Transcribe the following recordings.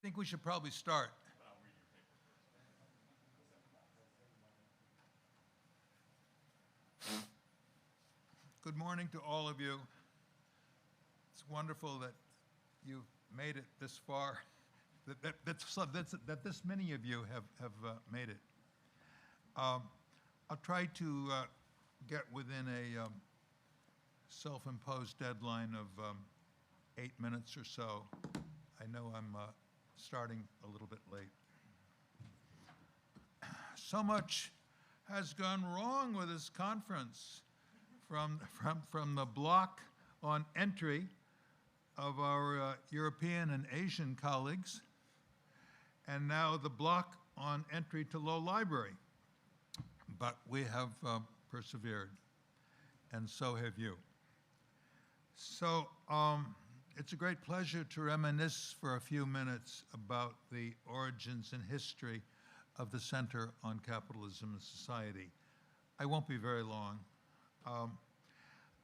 think we should probably start. Good morning to all of you. It's wonderful that you've made it this far, that this many of you have made it. I'll try to get within a self-imposed deadline of 8 minutes or so. I know I'm starting a little bit late. So much has gone wrong with this conference, from the block on entry of our European and Asian colleagues, and now the block on entry to Low Library. But we have persevered, and so have you. So it's a great pleasure to reminisce for a few minutes about the origins and history of the Center on Capitalism and Society. I won't be very long.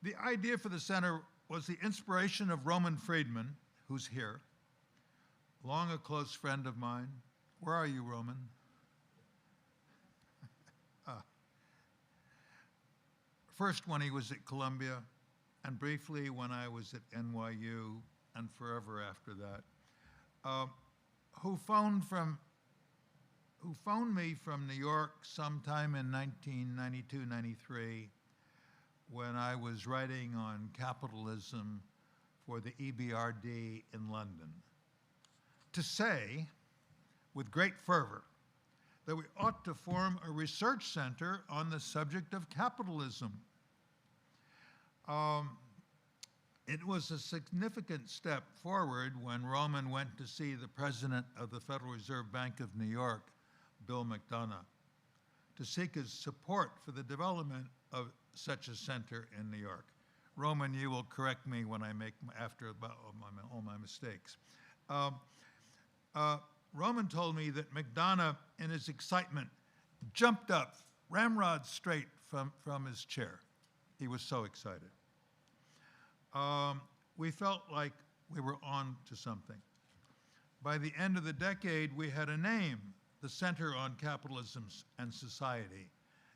The idea for the center was the inspiration of Roman Friedman, who's here, long a close friend of mine. Where are you, Roman? First when he was at Columbia, and briefly when I was at NYU, and forever after that, who phoned me from New York sometime in 1992, 93, when I was writing on capitalism for the EBRD in London, to say, with great fervor, that we ought to form a research center on the subject of capitalism. It was a significant step forward when Roman went to see the president of the Federal Reserve Bank of New York, Bill McDonough, to seek his support for the development of such a center in New York. Roman, you will correct me when I make, after all my mistakes. Roman told me that McDonough, in his excitement, jumped up, ramrod straight from his chair. He was so excited. We felt like we were on to something. By the end of the decade, we had a name, the Center on Capitalism and Society.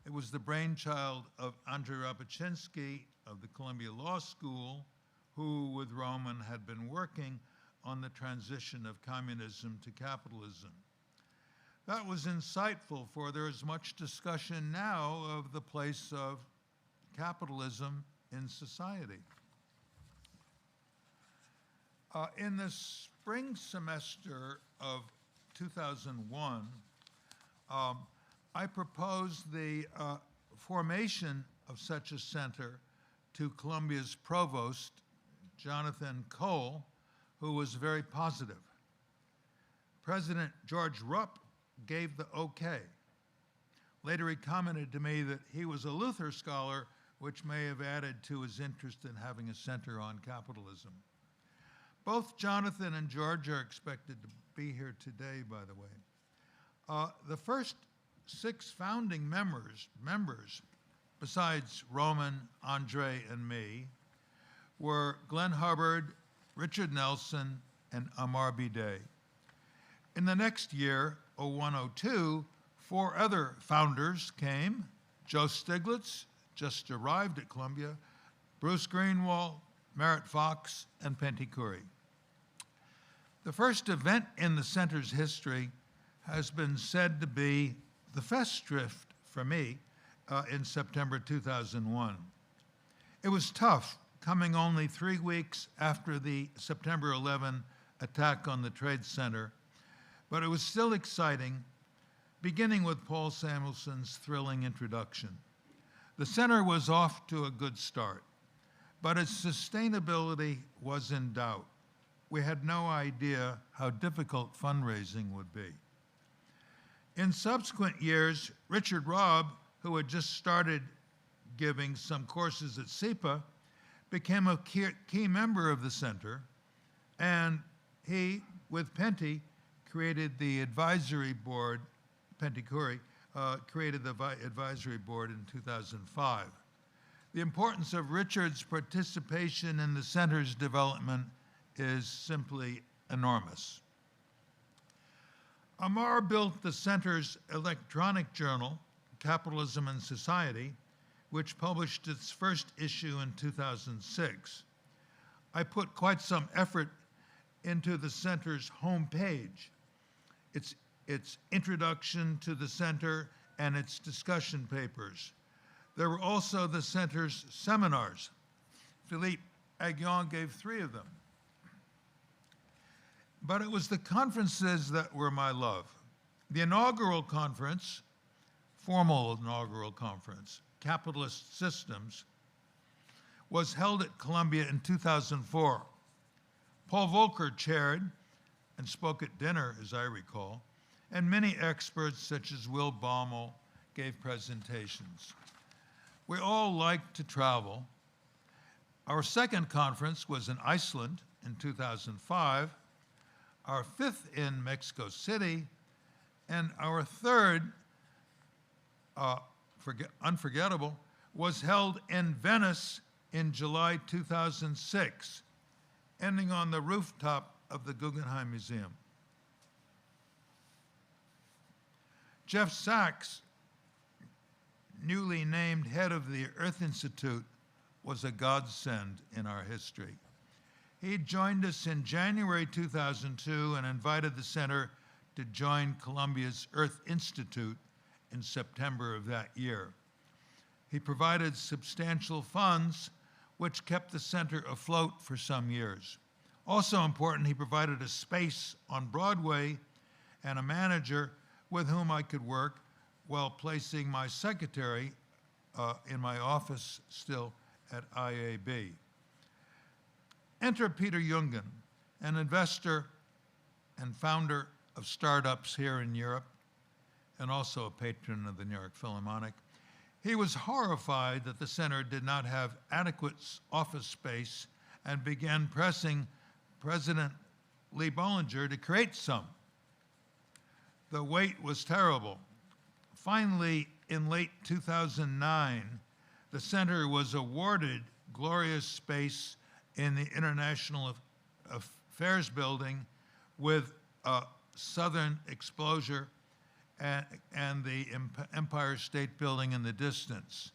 It was the brainchild of Andrzej Rabaczynski of the Columbia Law School, who, with Roman, had been working on the transition of communism to capitalism. That was insightful, for there is much discussion now of the place of capitalism in society. In the spring semester of 2001, I proposed the formation of such a center to Columbia's provost, Jonathan Cole, who was very positive. President George Rupp gave the okay. Later he commented to me that he was a Luther scholar, which may have added to his interest in having a center on capitalism. Both Jonathan and George are expected to be here today, by the way. The first 6 founding members, besides Roman, Andre, and me, were Glenn Hubbard, Richard Nelson, and Amar Bideh. In the next year, 0102, 4 other founders came: Joe Stiglitz, just arrived at Columbia, Bruce Greenwald, Merritt Fox, and Pentti Curry. The first event in the center's history has been said to be the Festschrift for me in September 2001. It was tough, coming only 3 weeks after the September 11 attack on the Trade Center, but it was still exciting, beginning with Paul Samuelson's thrilling introduction. The center was off to a good start, but its sustainability was in doubt. We had no idea how difficult fundraising would be. In subsequent years, Richard Robb, who had just started giving some courses at SEPA, became a key member of the center, and he, with Pentti, created the advisory board. Pentti Curry created the advisory board in 2005. The importance of Richard's participation in the center's development is simply enormous. Amar built the center's electronic journal, Capitalism and Society, which published its first issue in 2006. I put quite some effort into the center's homepage, its introduction to the center, and its discussion papers. There were also the center's seminars. Philippe Aghion gave 3 of them. But it was the conferences that were my love. The inaugural conference, formal inaugural conference, Capitalist Systems, was held at Columbia in 2004. Paul Volcker chaired and spoke at dinner, as I recall, and many experts such as Will Baumol gave presentations. We all like to travel. Our second conference was in Iceland in 2005, our 5th in Mexico City, and our third, unforgettable, was held in Venice in July 2006, ending on the rooftop of the Guggenheim Museum. Jeff Sachs, newly named head of the Earth Institute, was a godsend in our history. He joined us in January 2002 and invited the center to join Columbia's Earth Institute in September of that year. He provided substantial funds, which kept the center afloat for some years. Also important, he provided a space on Broadway and a manager with whom I could work while placing my secretary in my office still at IAB. Enter Peter Jungen, an investor and founder of startups here in Europe, and also a patron of the New York Philharmonic. He was horrified that the center did not have adequate office space and began pressing President Lee Bollinger to create some. The wait was terrible. Finally, in late 2009, the center was awarded glorious space in the International Affairs Building with southern exposure and the Empire State Building in the distance.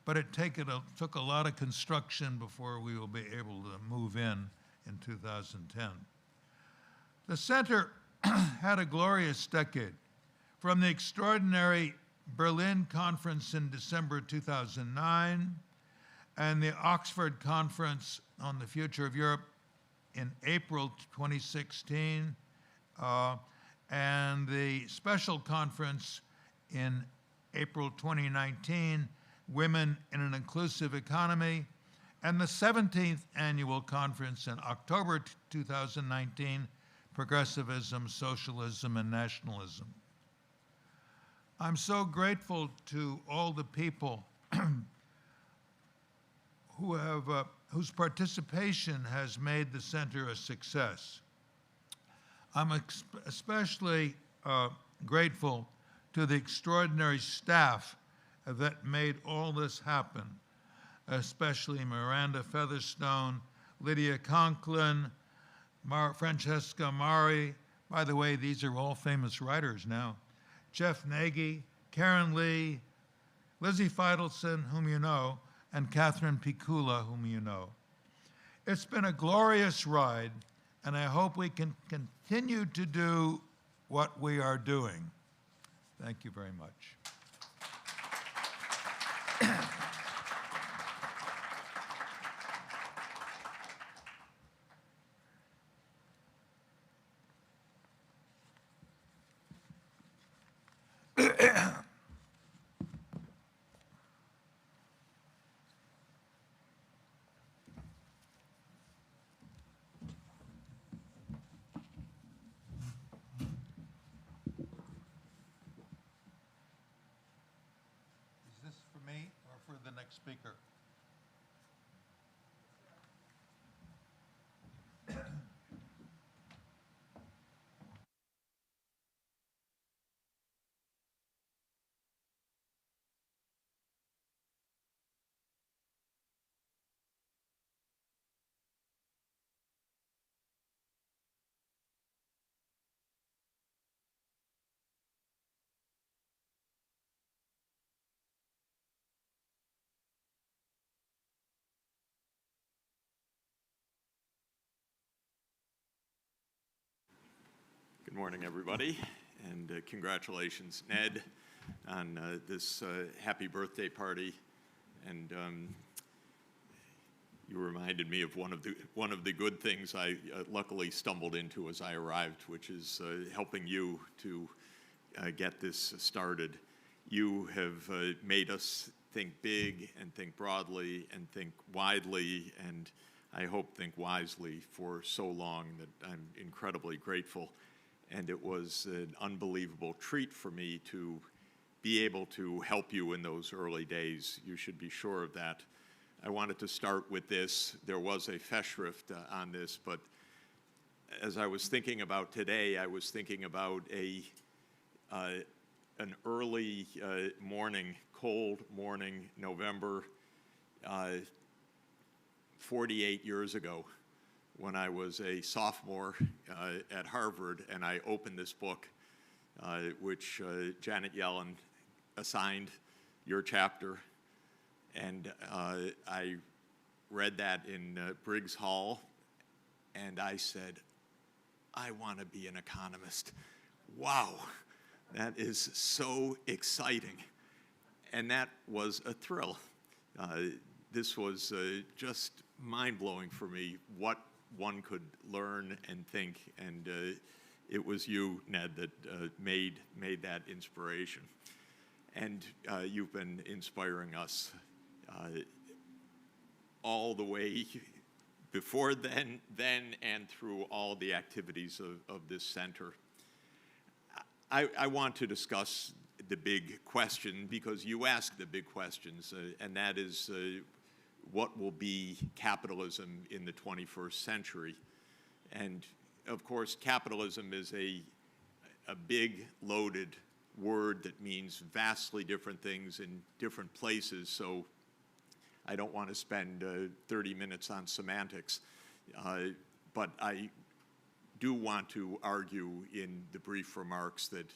But it took a lot of construction before we will be able to move in 2010. The center had a glorious decade. From the extraordinary Berlin conference in December 2009 and the Oxford Conference on the Future of Europe in April 2016, and the special conference in April 2019, Women in an Inclusive Economy, and the 17th annual conference in October 2019, Progressivism, Socialism, and Nationalism. I'm so grateful to all the people whose participation has made the center a success. I'm especially grateful to the extraordinary staff that made all this happen, especially Miranda Featherstone, Lydia Conklin, Francesca Mari. By the way, these are all famous writers now. Jeff Nagy, Karen Lee, Lizzie Feidelson, whom you know, and Catherine Pikula, whom you know. It's been a glorious ride, and I hope we can continue to do what we are doing. Thank you very much. Speaker. morning, everybody, and congratulations, Ned, on this happy birthday party. And you reminded me of one of the good things I luckily stumbled into as I arrived, which is helping you to get this started. You have made us think big and think broadly and think widely, and I hope think wisely for so long that I'm incredibly grateful. And it was an unbelievable treat for me to be able to help you in those early days. You should be sure of that. I wanted to start with this. There was a Festschrift on this, but as I was thinking about today, I was thinking about an early morning, cold morning, November, 48 years ago, when I was a sophomore at Harvard, and I opened this book, which Janet Yellen assigned your chapter, and I read that in Briggs Hall, and I said, I want to be an economist. Wow, that is so exciting. And that was a thrill. This was just mind-blowing for me, what one could learn and think, and it was you, Ned, that made that inspiration. And you've been inspiring us all the way before then and through all the activities of this center. I want to discuss the big question because you asked the big questions, and that is what will be capitalism in the 21st century? And of course, capitalism is a big, loaded word that means vastly different things in different places, so I don't want to spend 30 minutes on semantics, but I do want to argue in the brief remarks that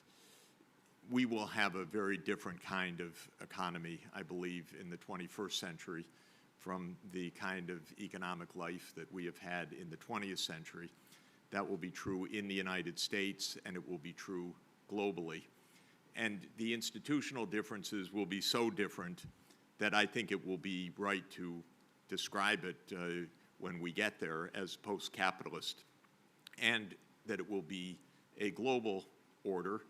we will have a very different kind of economy, I believe, in the 21st century from the kind of economic life that we have had in the 20th century. That will be true in the United States, and it will be true globally. And the institutional differences will be so different that I think it will be right to describe it when we get there as post-capitalist, and that it will be a global order,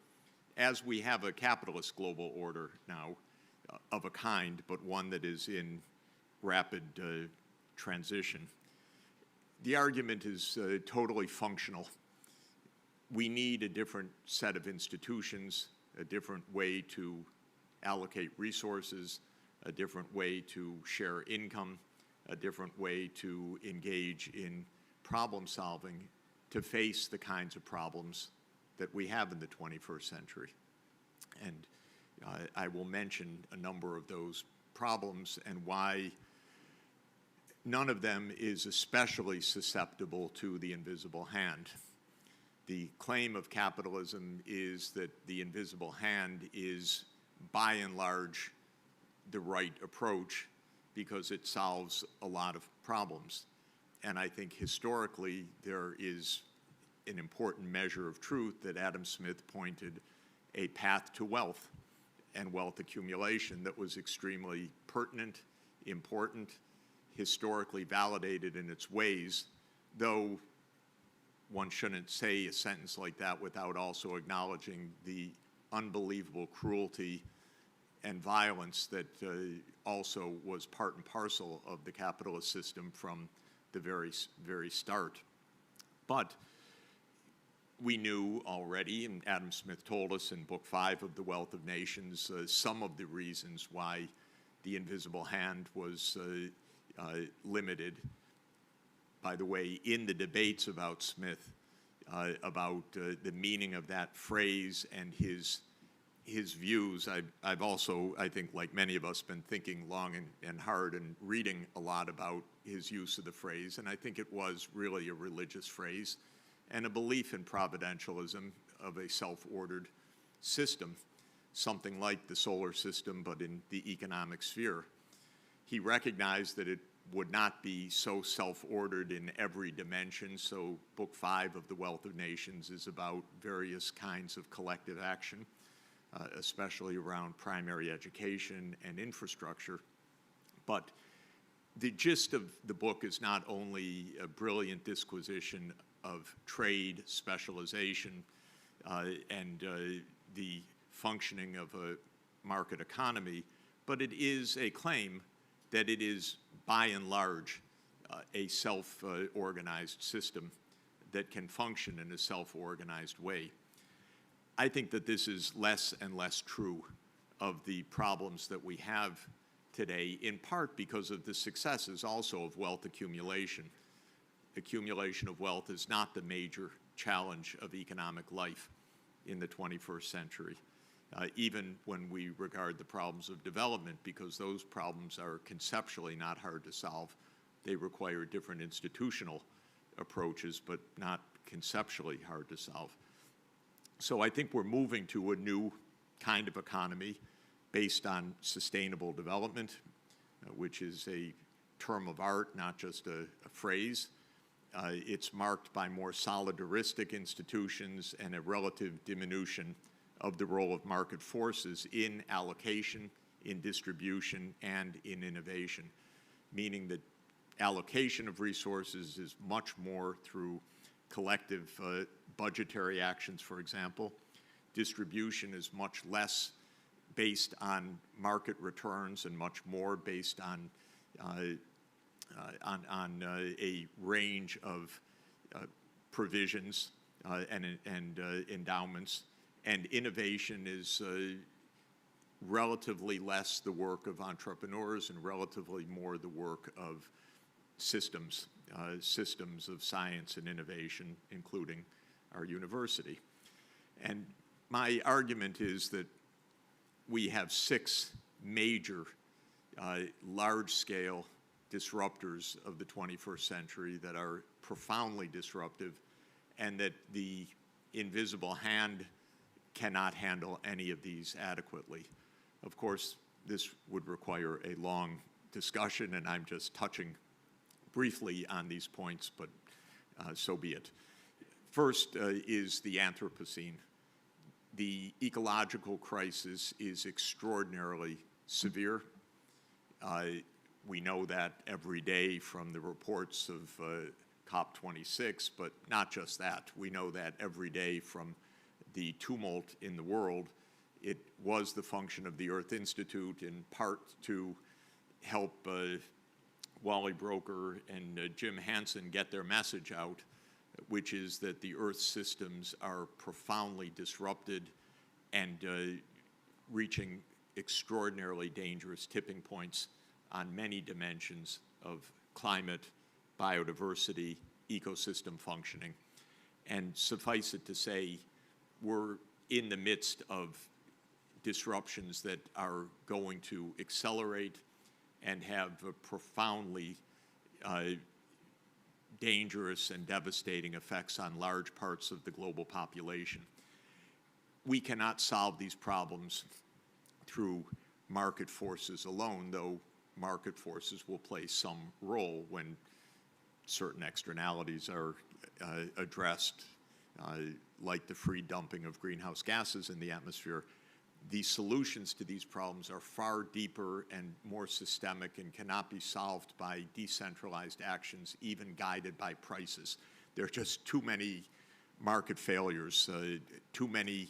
as we have a capitalist global order now, of a kind, but one that is in rapid transition. The argument is totally functional. We need a different set of institutions, a different way to allocate resources, a different way to share income, a different way to engage in problem solving to face the kinds of problems that we have in the 21st century. And I will mention a number of those problems and why none of them is especially susceptible to the invisible hand. The claim of capitalism is that the invisible hand is, by and large, the right approach because it solves a lot of problems. And I think historically there is an important measure of truth that Adam Smith pointed a path to wealth and wealth accumulation that was extremely pertinent, important, historically validated in its ways, though one shouldn't say a sentence like that without also acknowledging the unbelievable cruelty and violence that also was part and parcel of the capitalist system from the very start. But we knew already, and Adam Smith told us in Book 5 of The Wealth of Nations, some of the reasons why the invisible hand was limited. By the way, in the debates about Smith, about the meaning of that phrase and his views, I've also, I think, like many of us, been thinking long and hard and reading a lot about his use of the phrase, and I think it was really a religious phrase and a belief in providentialism of a self-ordered system, something like the solar system, but in the economic sphere. He recognized that would not be so self-ordered in every dimension. So Book 5 of The Wealth of Nations is about various kinds of collective action, especially around primary education and infrastructure. But the gist of the book is not only a brilliant disquisition of trade, specialization, and the functioning of a market economy, but it is a claim that it is, by and large, a self-organized system that can function in a self-organized way. I think that this is less and less true of the problems that we have today, in part because of the successes also of wealth accumulation. Accumulation of wealth is not the major challenge of economic life in the 21st century, even when we regard the problems of development, because those problems are conceptually not hard to solve. They require different institutional approaches, but not conceptually hard to solve. So I think we're moving to a new kind of economy based on sustainable development, which is a term of art, not just a phrase. It's marked by more solidaristic institutions and a relative diminution of the role of market forces in allocation, in distribution, and in innovation, meaning that allocation of resources is much more through collective budgetary actions, for example. Distribution is much less based on market returns and much more based on a range of provisions and endowments. And innovation is relatively less the work of entrepreneurs and relatively more the work of systems of science and innovation, including our university. And my argument is that we have 6 major large-scale disruptors of the 21st century that are profoundly disruptive, and that the invisible hand cannot handle any of these adequately. Of course, this would require a long discussion, and I'm just touching briefly on these points, but so be it. First is the Anthropocene. The ecological crisis is extraordinarily severe. We know that every day from the reports of COP26, but not just that. We know that every day from the tumult in the world. It was the function of the Earth Institute in part to help Wally Broker and Jim Hansen get their message out, which is that the Earth's systems are profoundly disrupted and reaching extraordinarily dangerous tipping points on many dimensions of climate, biodiversity, ecosystem functioning. And suffice it to say, we're in the midst of disruptions that are going to accelerate and have profoundly dangerous and devastating effects on large parts of the global population. We cannot solve these problems through market forces alone, though market forces will play some role when certain externalities are addressed, like the free dumping of greenhouse gases in the atmosphere. The solutions to these problems are far deeper and more systemic and cannot be solved by decentralized actions, even guided by prices. There are just too many market failures, too many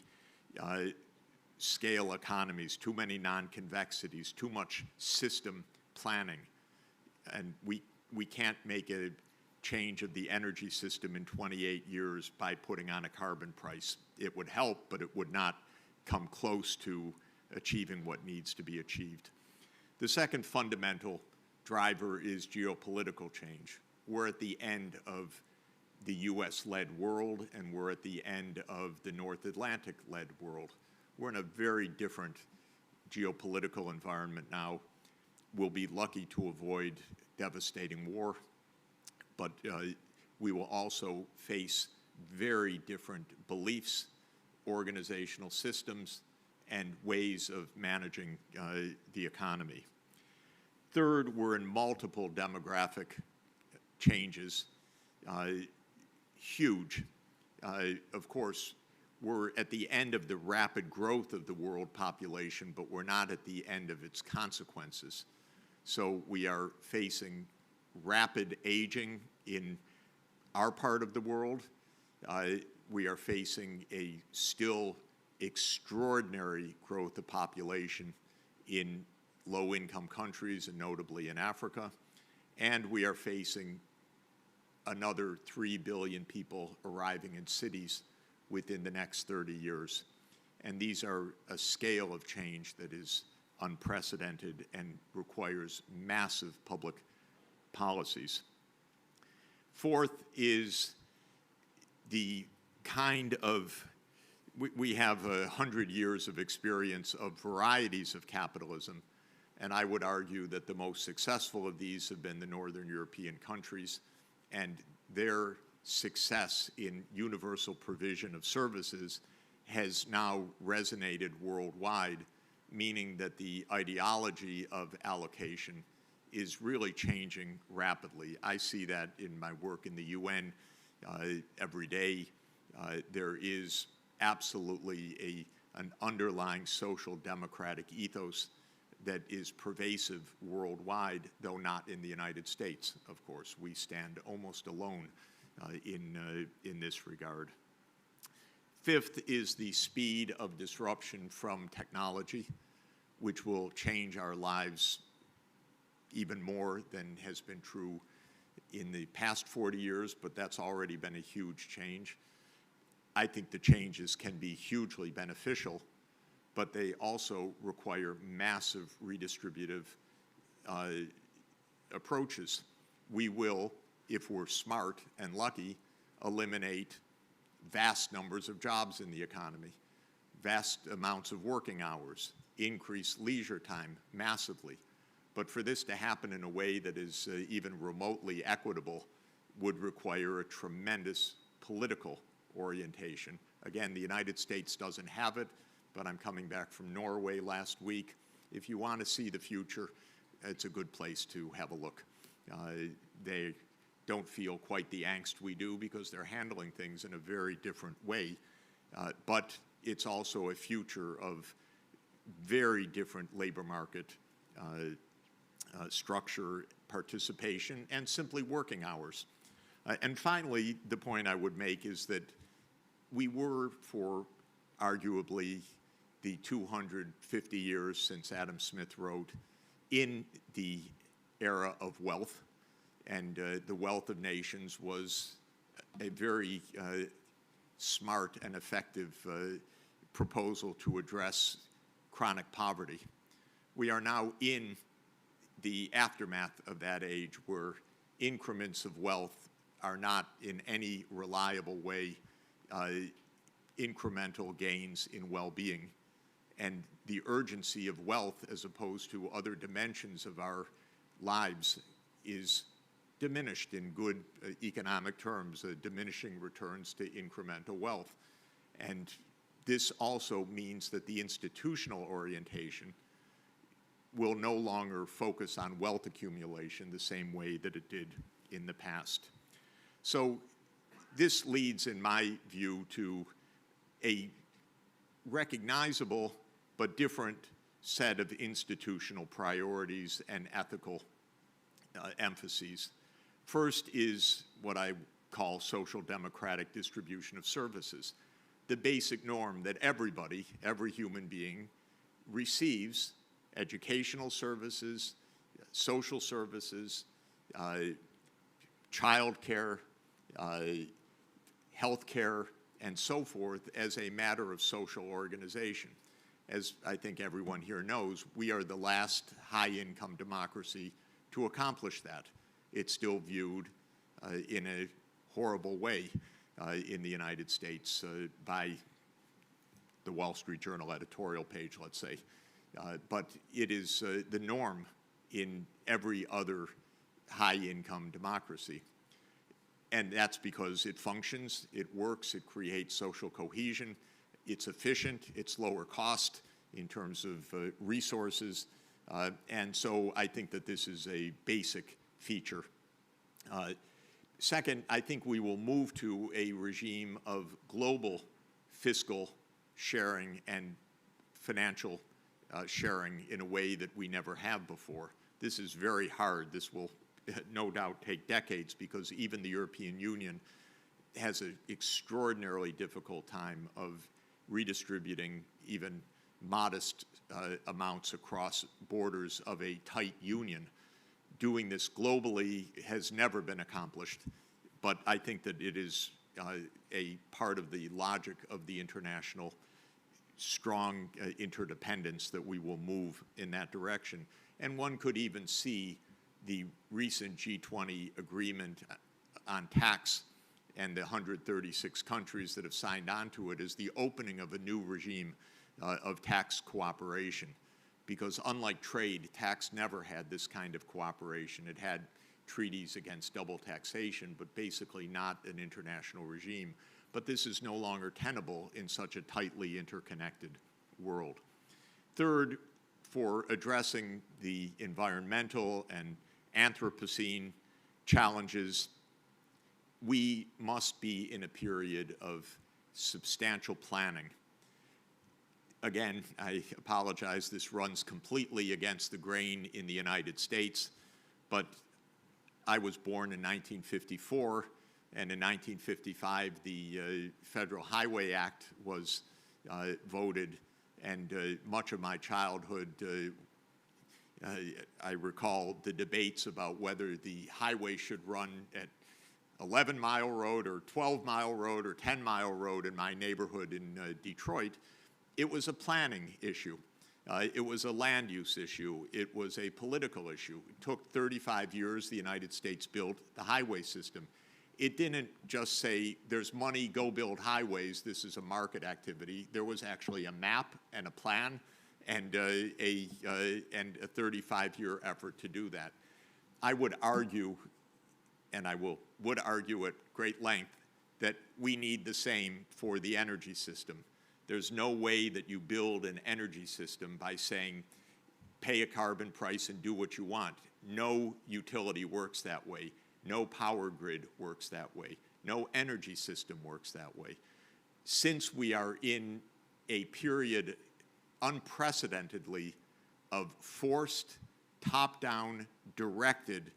scale economies, too many non-convexities, too much system planning. And we can't make a change of the energy system in 28 years by putting on a carbon price. It would help, but it would not come close to achieving what needs to be achieved. The second fundamental driver is geopolitical change. We're at the end of the US-led world, and we're at the end of the North Atlantic-led world. We're in a very different geopolitical environment now. We'll be lucky to avoid devastating war, but we will also face very different beliefs, organizational systems, and ways of managing the economy. Third, we're in multiple demographic changes, huge. Of course, we're at the end of the rapid growth of the world population, but we're not at the end of its consequences. So we are facing rapid aging in our part of the world. We are facing a still extraordinary growth of population in low-income countries, and notably in Africa. And we are facing another 3 billion people arriving in cities within the next 30 years. And these are a scale of change that is unprecedented and requires massive public policies. Fourth is the kind of, we have 100 years of experience of varieties of capitalism, and I would argue that the most successful of these have been the Northern European countries, and their success in universal provision of services has now resonated worldwide, meaning that the ideology of allocation is really changing rapidly. I see that in my work in the UN every day. There is absolutely an underlying social democratic ethos that is pervasive worldwide, though not in the United States, of course. We stand almost alone in this regard. Fifth is the speed of disruption from technology, which will change our lives even more than has been true in the past 40 years, but that's already been a huge change. I think the changes can be hugely beneficial, but they also require massive redistributive approaches. We will, if we're smart and lucky, eliminate vast numbers of jobs in the economy, vast amounts of working hours, increase leisure time massively. But for this to happen in a way that is even remotely equitable would require a tremendous political orientation. Again, the United States doesn't have it, but I'm coming back from Norway last week. If you want to see the future, it's a good place to have a look. They don't feel quite the angst we do because they're handling things in a very different way, but it's also a future of very different labor market structure, participation, and simply working hours. And finally, the point I would make is that we were, for arguably the 250 years since Adam Smith wrote, in the era of wealth, and the wealth of nations was a very smart and effective proposal to address chronic poverty. We are now in the aftermath of that age where increments of wealth are not in any reliable way incremental gains in well-being. And the urgency of wealth as opposed to other dimensions of our lives is diminished in good economic terms, diminishing returns to incremental wealth. And this also means that the institutional orientation will no longer focus on wealth accumulation the same way that it did in the past. So this leads, in my view, to a recognizable but different set of institutional priorities and ethical emphases. First is what I call social democratic distribution of services, the basic norm that everybody, every human being, receives educational services, social services, child care, health care, and so forth as a matter of social organization. As I think everyone here knows, we are the last high-income democracy to accomplish that. It's still viewed in a horrible way in the United States by the Wall Street Journal editorial page, let's say. But it is the norm in every other high-income democracy. And that's because it functions, it works, it creates social cohesion, it's efficient, it's lower cost in terms of resources, And so I think that this is a basic feature. Second, I think we will move to a regime of global fiscal sharing and financial sharing in a way that we never have before. This is very hard. This will no doubt take decades because even the European Union has an extraordinarily difficult time of redistributing even modest amounts across borders of a tight union. Doing this globally has never been accomplished, but I think that it is a part of the logic of the international strong interdependence that we will move in that direction. And one could even see the recent G20 agreement on tax and the 136 countries that have signed on to it as the opening of a new regime of tax cooperation. Because unlike trade, tax never had this kind of cooperation. It had treaties against double taxation, but basically not an international regime. But this is no longer tenable in such a tightly interconnected world. Third, for addressing the environmental and Anthropocene challenges, we must be in a period of substantial planning. Again, I apologize, this runs completely against the grain in the United States, but I was born in 1954, and in 1955, the Federal Highway Act was voted, and much of my childhood, I recall the debates about whether the highway should run at 11-mile road or 12-mile road or 10-mile road in my neighborhood in Detroit. It was a planning issue. It was a land use issue. It was a political issue. It took 35 years. The United States built the highway system. It didn't just say, there's money, go build highways. This is a market activity. There was actually a map and a plan and a 35-year effort to do that. I would argue, and I would argue at great length, that we need the same for the energy system. There's no way that you build an energy system by saying, pay a carbon price and do what you want. No utility works that way. No power grid works that way. No energy system works that way. Since we are in a period unprecedentedly of forced, top-down, directed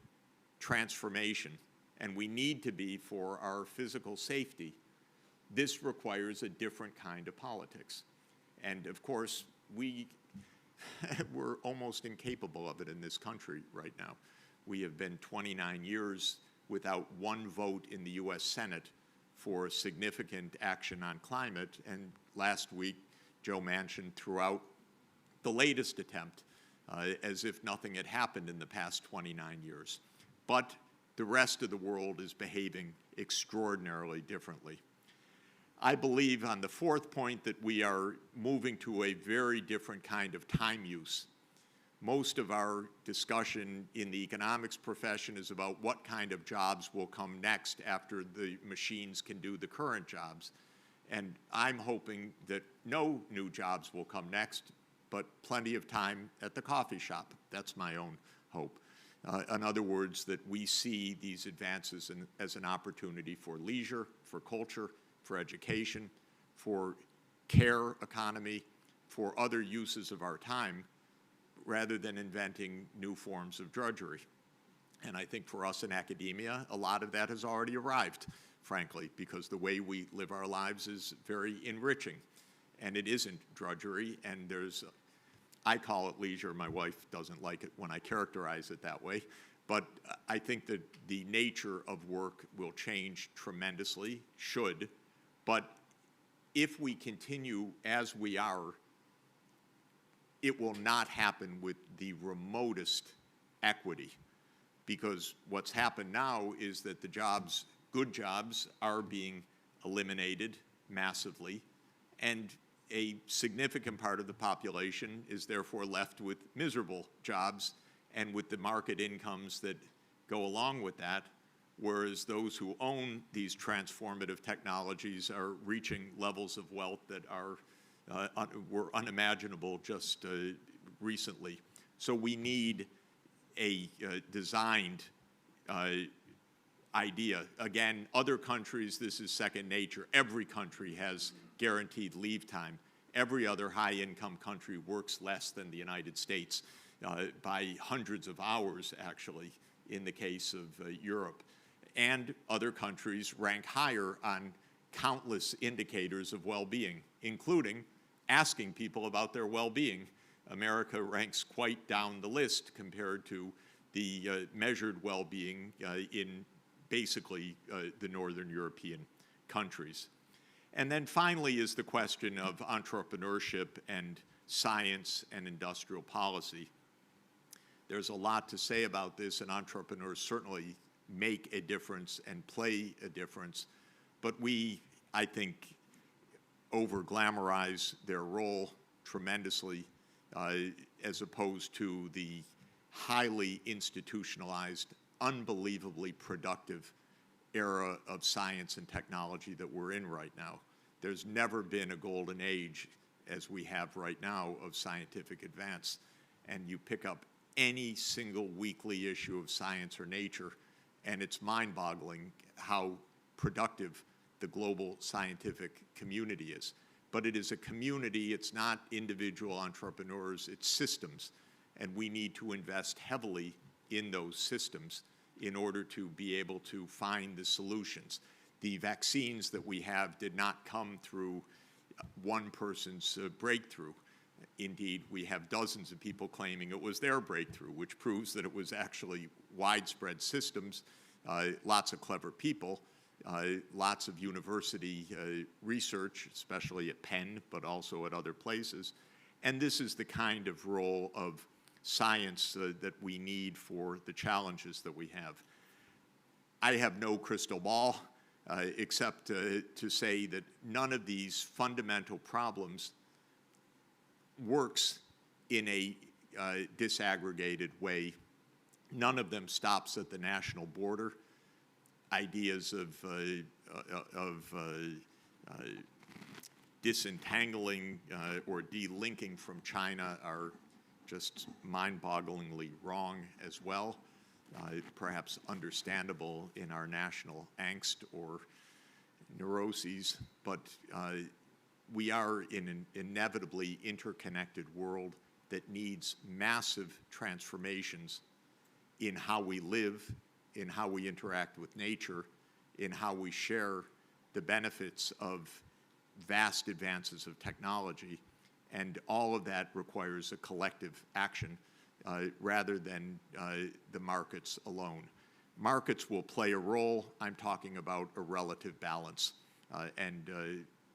transformation, and we need to be for our physical safety, this requires a different kind of politics. And of course, we're almost incapable of it in this country right now. We have been 29 years without one vote in the US Senate for significant action on climate, and last week, Joe Manchin threw out the latest attempt as if nothing had happened in the past 29 years. But the rest of the world is behaving extraordinarily differently. I believe on the fourth point that we are moving to a very different kind of time use. Most of our discussion in the economics profession is about what kind of jobs will come next after the machines can do the current jobs. And I'm hoping that no new jobs will come next, but plenty of time at the coffee shop. That's my own hope. In other words, that we see these advances as an opportunity for leisure, for culture, for education, for care economy, for other uses of our time, rather than inventing new forms of drudgery. And I think for us in academia, a lot of that has already arrived, frankly, because the way we live our lives is very enriching. And it isn't drudgery, and there's, I call it leisure. My wife doesn't like it when I characterize it that way. But I think that the nature of work will change tremendously, should. But if we continue as we are, it will not happen with the remotest equity, because what's happened now is that the jobs, good jobs, are being eliminated massively, and a significant part of the population is therefore left with miserable jobs and with the market incomes that go along with that, whereas those who own these transformative technologies are reaching levels of wealth that are were unimaginable just recently. So we need a designed idea. Again, other countries, this is second nature. Every country has guaranteed leave time. Every other high-income country works less than the United States by hundreds of hours, actually, in the case of Europe. And other countries rank higher on countless indicators of well-being, including asking people about their well-being. America ranks quite down the list compared to the measured well-being in basically the Northern European countries. And then finally is the question of entrepreneurship and science and industrial policy. There's a lot to say about this, and entrepreneurs certainly make a difference and play a difference, but we, I think, over-glamorize their role tremendously as opposed to the highly institutionalized, unbelievably productive era of science and technology that we're in right now. There's never been a golden age, as we have right now, of scientific advance. And you pick up any single weekly issue of Science or Nature, and it's mind-boggling how productive the global scientific community is. But it is a community, it's not individual entrepreneurs, it's systems. And we need to invest heavily in those systems in order to be able to find the solutions. The vaccines that we have did not come through one person's breakthrough. Indeed, we have dozens of people claiming it was their breakthrough, which proves that it was actually widespread systems, lots of clever people, lots of university research, especially at Penn, but also at other places. And this is the kind of role of science that we need for the challenges that we have. I have no crystal ball, except to say that none of these fundamental problems works in a disaggregated way. None of them stops at the national border. Ideas of disentangling or delinking from China are just mind-bogglingly wrong as well, perhaps understandable in our national angst or neuroses, but we are in an inevitably interconnected world that needs massive transformations in how we live, in how we interact with nature, in how we share the benefits of vast advances of technology. And all of that requires a collective action rather than the markets alone. Markets will play a role. I'm talking about a relative balance. And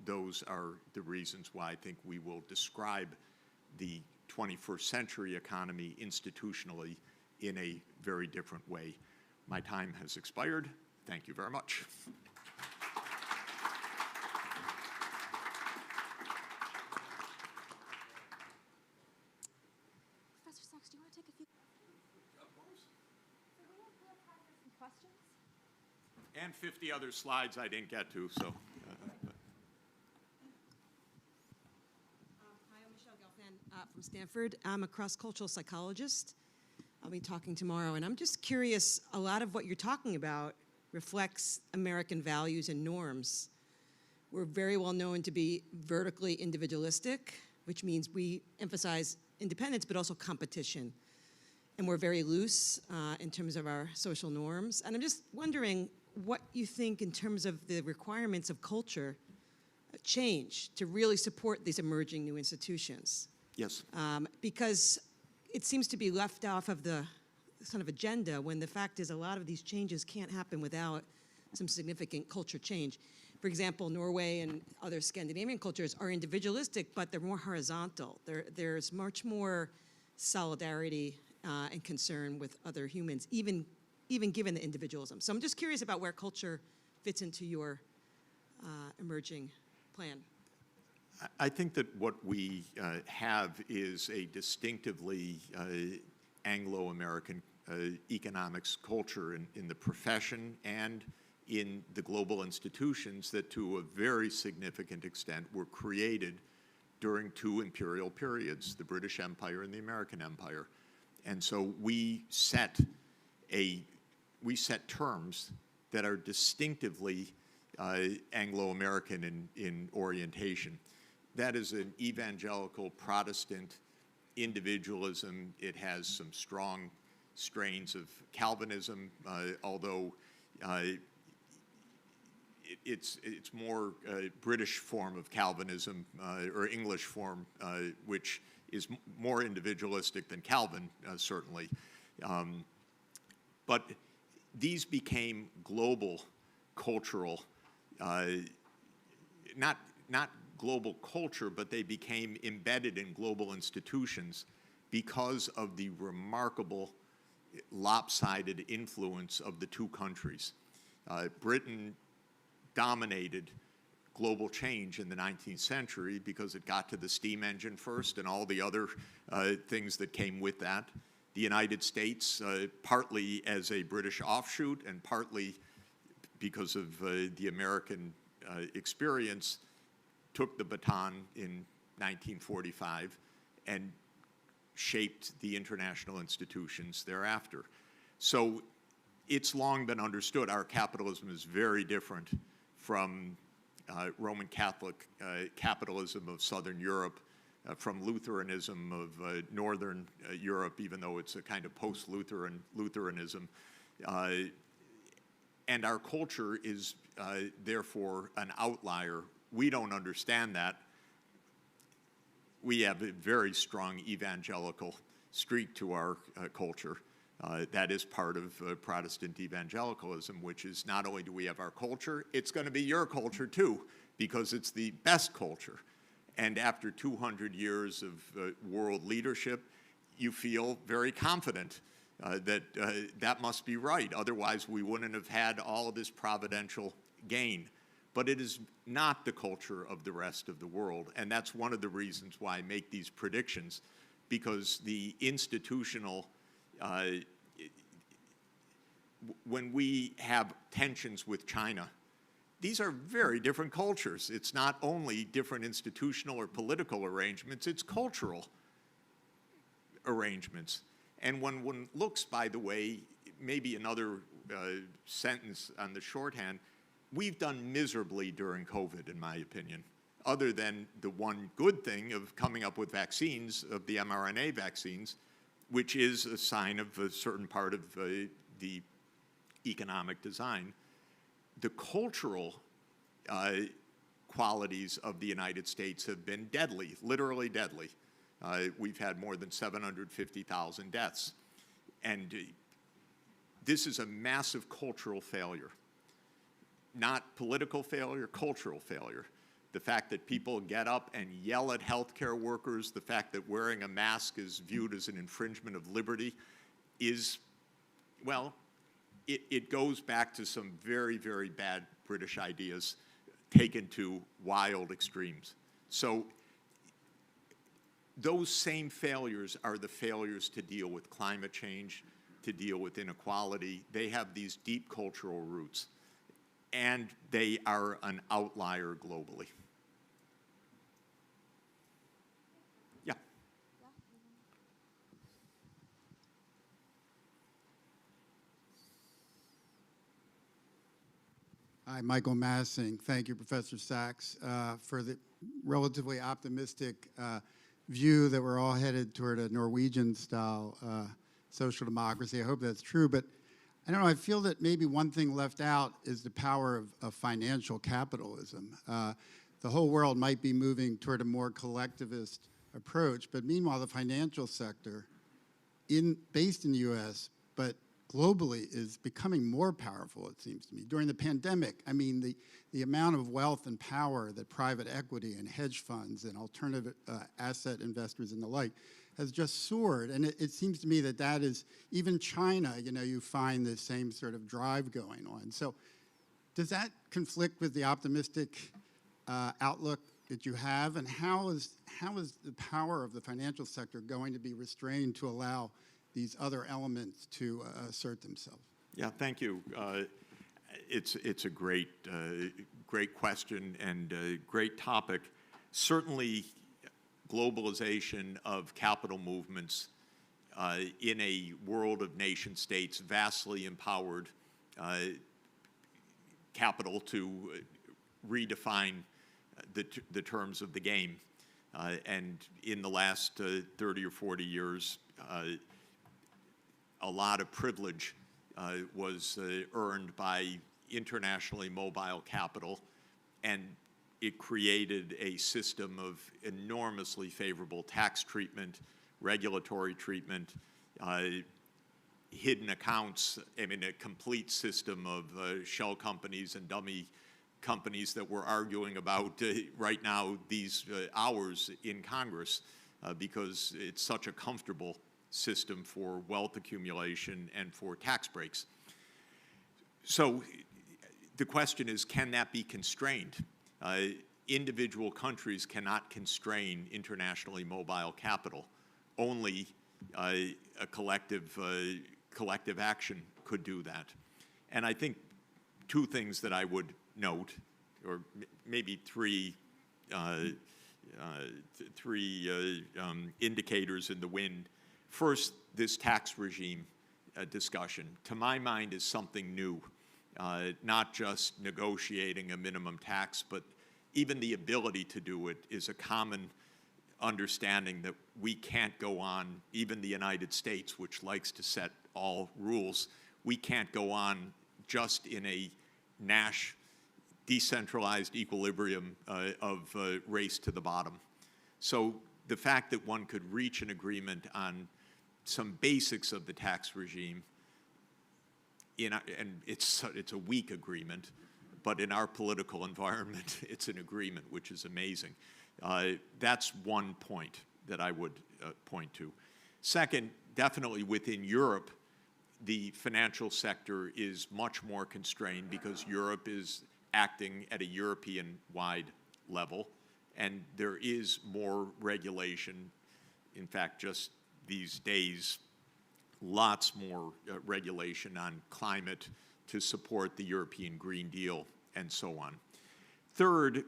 those are the reasons why I think we will describe the 21st century economy institutionally in a very different way. My time has expired. Thank you very much. Professor Sachs, do you want to take a few? Of course. So we have time for some questions. And 50 other slides I didn't get to, so. Hi, I'm Michelle Gelfand from Stanford. I'm a cross-cultural psychologist. I'll be talking tomorrow, and I'm just curious, a lot of what you're talking about reflects American values and norms. We're very well known to be vertically individualistic, which means we emphasize independence, but also competition. And we're very loose in terms of our social norms. And I'm just wondering what you think in terms of the requirements of culture change to really support these emerging new institutions. Yes. Because it seems to be left off of the sort of agenda when the fact is a lot of these changes can't happen without some significant culture change. For example, Norway and other Scandinavian cultures are individualistic, but they're more horizontal. There's much more solidarity and concern with other humans, even given the individualism. So I'm just curious about where culture fits into your emerging plan. I think that what we have is a distinctively Anglo-American economics culture in the profession and in the global institutions that to a very significant extent were created during two imperial periods, the British Empire and the American Empire. And so we set terms that are distinctively Anglo-American in orientation. That is an evangelical Protestant individualism. It has some strong strains of Calvinism, although it's more a British form of Calvinism or English form, which is more individualistic than Calvin, certainly. But these became global cultural, not global culture, but they became embedded in global institutions because of the remarkable lopsided influence of the two countries. Britain dominated global change in the 19th century because it got to the steam engine first and all the other things that came with that. The United States, partly as a British offshoot and partly because of the American experience, took the baton in 1945 and shaped the international institutions thereafter. So it's long been understood our capitalism is very different from Roman Catholic capitalism of Southern Europe, from Lutheranism of Northern Europe, even though it's a kind of post-Lutheranism. And our culture is therefore an outlier. We don't understand that. We have a very strong evangelical streak to our culture. That is part of Protestant evangelicalism, which is not only do we have our culture, it's going to be your culture too, because it's the best culture. And after 200 years of world leadership, you feel very confident that that must be right. Otherwise, we wouldn't have had all of this providential gain. But it is not the culture of the rest of the world. And that's one of the reasons why I make these predictions, because the institutional, when we have tensions with China, these are very different cultures. It's not only different institutional or political arrangements, it's cultural arrangements. And when one looks, by the way, maybe another sentence on the shorthand, we've done miserably during COVID, in my opinion, other than the one good thing of coming up with vaccines, of the mRNA vaccines, which is a sign of a certain part of the economic design. The cultural qualities of the United States have been deadly, literally deadly. We've had more than 750,000 deaths. And this is a massive cultural failure. Not political failure, cultural failure. The fact that people get up and yell at healthcare workers, the fact that wearing a mask is viewed as an infringement of liberty is, well, it goes back to some very, very bad British ideas taken to wild extremes. So those same failures are the failures to deal with climate change, to deal with inequality. They have these deep cultural roots, and they are an outlier globally. Yeah. Hi, Michael Massing. Thank you, Professor Sachs, for the relatively optimistic view that we're all headed toward a Norwegian-style social democracy. I hope that's true, but I don't know, I feel that maybe one thing left out is the power of financial capitalism. The whole world might be moving toward a more collectivist approach, but meanwhile, the financial sector, based in the US, but globally, is becoming more powerful, it seems to me. During the pandemic, I mean, the amount of wealth and power that private equity and hedge funds and alternative asset investors and the like has just soared. And it seems to me that that is, even China, you know, you find the same sort of drive going on. So does that conflict with the optimistic outlook that you have? And how is the power of the financial sector going to be restrained to allow these other elements to assert themselves? Yeah, thank you. It's a great question and a great topic. Certainly, globalization of capital movements in a world of nation states, vastly empowered capital to redefine the terms of the game. And in the last 30 or 40 years, a lot of privilege was earned by internationally mobile capital, and it created a system of enormously favorable tax treatment, regulatory treatment, hidden accounts, I mean, a complete system of shell companies and dummy companies that we're arguing about right now, these hours in Congress, because it's such a comfortable system for wealth accumulation and for tax breaks. So the question is, can that be constrained? Individual countries cannot constrain internationally mobile capital. Only a collective action could do that. And I think two things that I would note, or maybe three indicators in the wind. First, this tax regime discussion, to my mind, is something new. Not just negotiating a minimum tax, but even the ability to do it is a common understanding that we can't go on, even the United States, which likes to set all rules, we can't go on just in a Nash decentralized equilibrium of race to the bottom. So the fact that one could reach an agreement on some basics of the tax regime, and it's a weak agreement, but in our political environment, it's an agreement, which is amazing. That's one point that I would point to. Second, definitely within Europe, the financial sector is much more constrained because Europe is acting at a European-wide level, and there is more regulation. In fact, just these days, lots more regulation on climate to support the European Green Deal and so on. Third,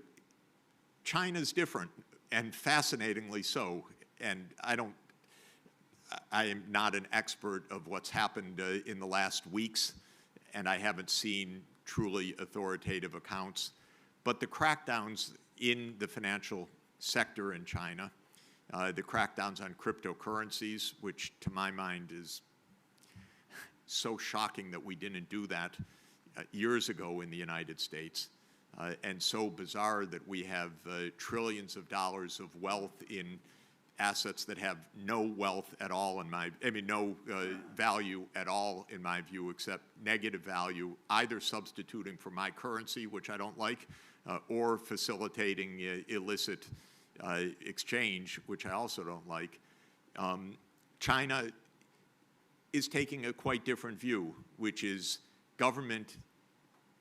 China's different, and fascinatingly so. And I am not an expert of what's happened in the last weeks, and I haven't seen truly authoritative accounts. But the crackdowns in the financial sector in China, the crackdowns on cryptocurrencies, which to my mind is so shocking that we didn't do that years ago in the United States, and so bizarre that we have trillions of dollars of wealth in assets that have no wealth at all no value at all in my view, except negative value, either substituting for my currency, which I don't like, or facilitating illicit exchange, which I also don't like. China is taking a quite different view, which is government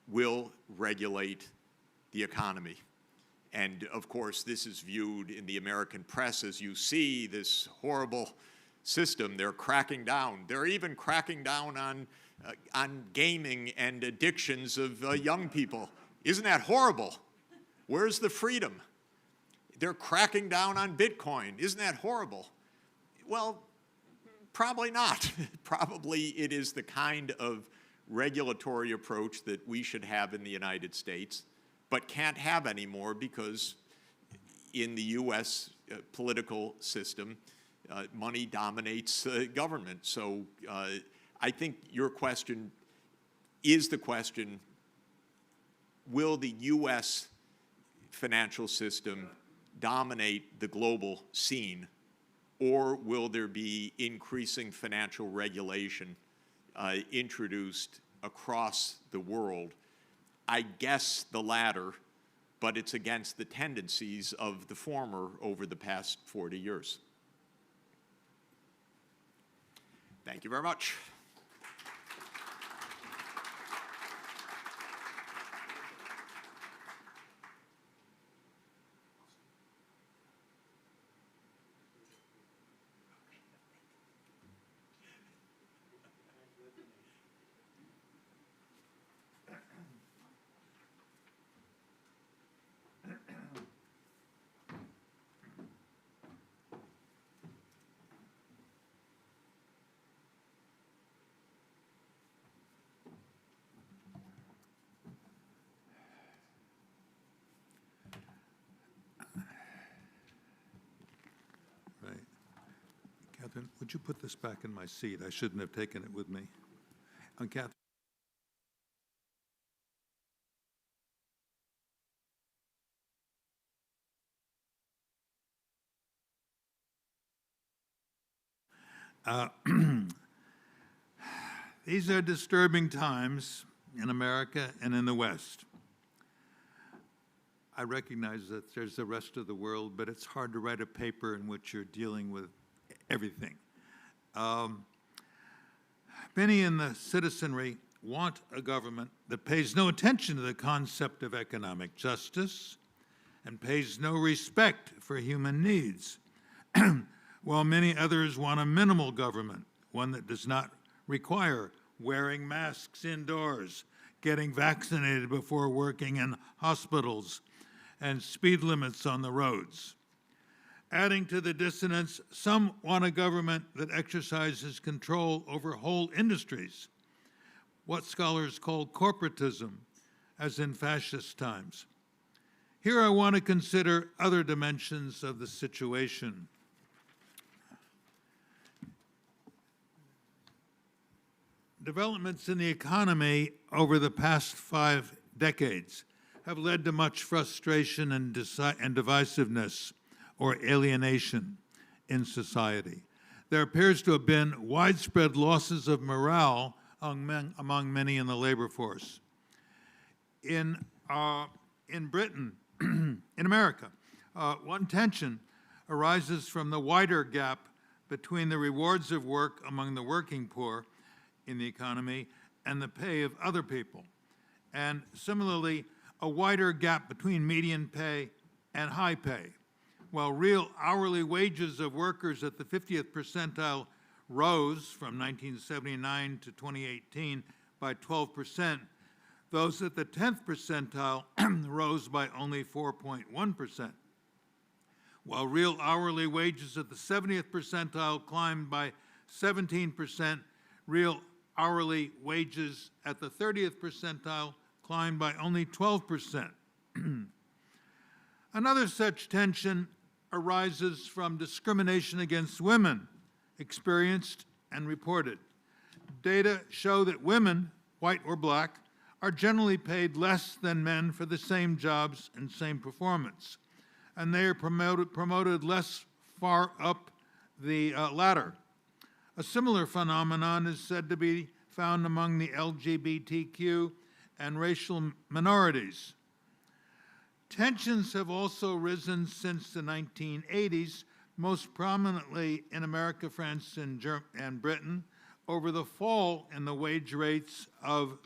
will regulate the economy. And of course, this is viewed in the American press as you see this horrible system. They're cracking down. They're even cracking down on gaming and addictions of young people. Isn't that horrible? Where's the freedom? They're cracking down on Bitcoin. Isn't that horrible? Well, probably not. Probably it is the kind of regulatory approach that we should have in the United States, but can't have anymore because in the U.S. Political system, money dominates government. So I think your question is the question, will the U.S. financial system dominate the global scene, or will there be increasing financial regulation introduced across the world? I guess the latter, but it's against the tendencies of the former over the past 40 years. Thank you very much. Catherine, would you put this back in my seat? I shouldn't have taken it with me. And Catherine. These are disturbing times in America and in the West. I recognize that there's the rest of the world, but it's hard to write a paper in which you're dealing with everything. Many in the citizenry want a government that pays no attention to the concept of economic justice and pays no respect for human needs, while many others want a minimal government, one that does not require wearing masks indoors, getting vaccinated before working in hospitals, and speed limits on the roads. Adding to the dissonance, some want a government that exercises control over whole industries, what scholars call corporatism, as in fascist times. Here I want to consider other dimensions of the situation. Developments in the economy over the past 5 decades have led to much frustration and divisiveness or alienation in society. There appears to have been widespread losses of morale among many in the labor force. In Britain, in America, one tension arises from the wider gap between the rewards of work among the working poor in the economy and the pay of other people. And similarly, a wider gap between median pay and high pay. While real hourly wages of workers at the 50th percentile rose from 1979 to 2018 by 12%, those at the 10th percentile rose by only 4.1%. While real hourly wages at the 70th percentile climbed by 17%, real hourly wages at the 30th percentile climbed by only 12%. Another such tension arises from discrimination against women, experienced and reported. Data show that women, white or black, are generally paid less than men for the same jobs and same performance, and they are promoted less far up the ladder. A similar phenomenon is said to be found among the LGBTQ and racial minorities. Tensions have also risen since the 1980s, most prominently in America, France, and Britain, over the fall in the wage rates of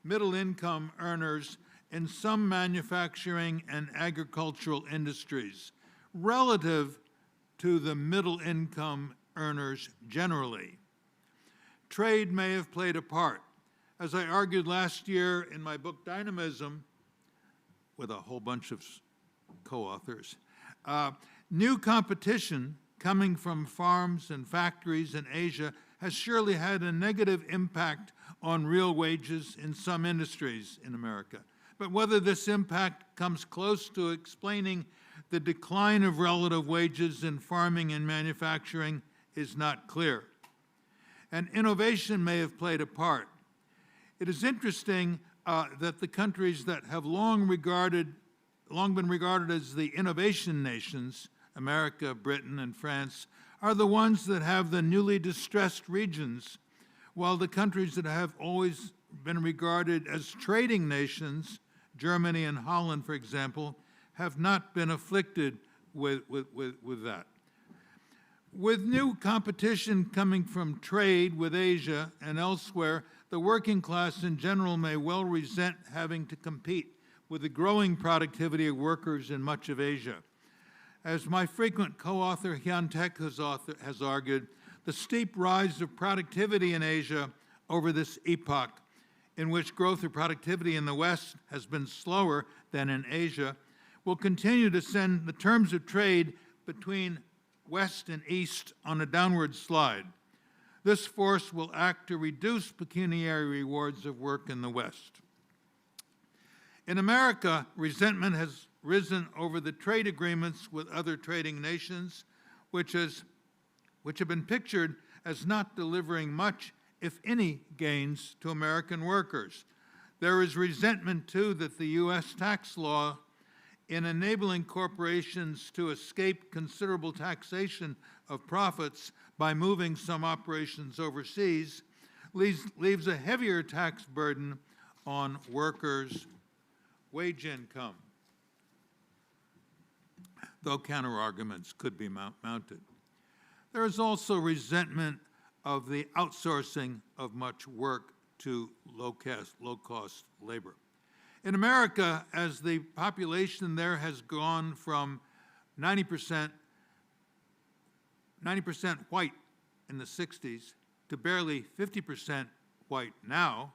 middle-income earners in some manufacturing and agricultural industries, relative to the middle-income earners generally. Trade may have played a part. As I argued last year in my book Dynamism, with a whole bunch of co-authors, new competition coming from farms and factories in Asia has surely had a negative impact on real wages in some industries in America. But whether this impact comes close to explaining the decline of relative wages in farming and manufacturing is not clear. And innovation may have played a part. It is interesting that the countries that have long been regarded as the innovation nations, America, Britain, and France, are the ones that have the newly distressed regions, while the countries that have always been regarded as trading nations, Germany and Holland, for example, have not been afflicted with that. With new competition coming from trade with Asia and elsewhere, the working class in general may well resent having to compete with the growing productivity of workers in much of Asia. As my frequent co-author Hyun Taek has argued, the steep rise of productivity in Asia over this epoch, in which growth of productivity in the West has been slower than in Asia, will continue to send the terms of trade between West and East on a downward slide. This force will act to reduce pecuniary rewards of work in the West. In America, resentment has risen over the trade agreements with other trading nations, which which have been pictured as not delivering much, if any, gains to American workers. There is resentment, too, that the U.S. tax law, in enabling corporations to escape considerable taxation of profits by moving some operations overseas, leaves a heavier tax burden on workers' wage income, though counterarguments could be mounted. There is also resentment of the outsourcing of much work to low-cost labor. In America, as the population there has gone from 90% white in the 60s to barely 50% white now,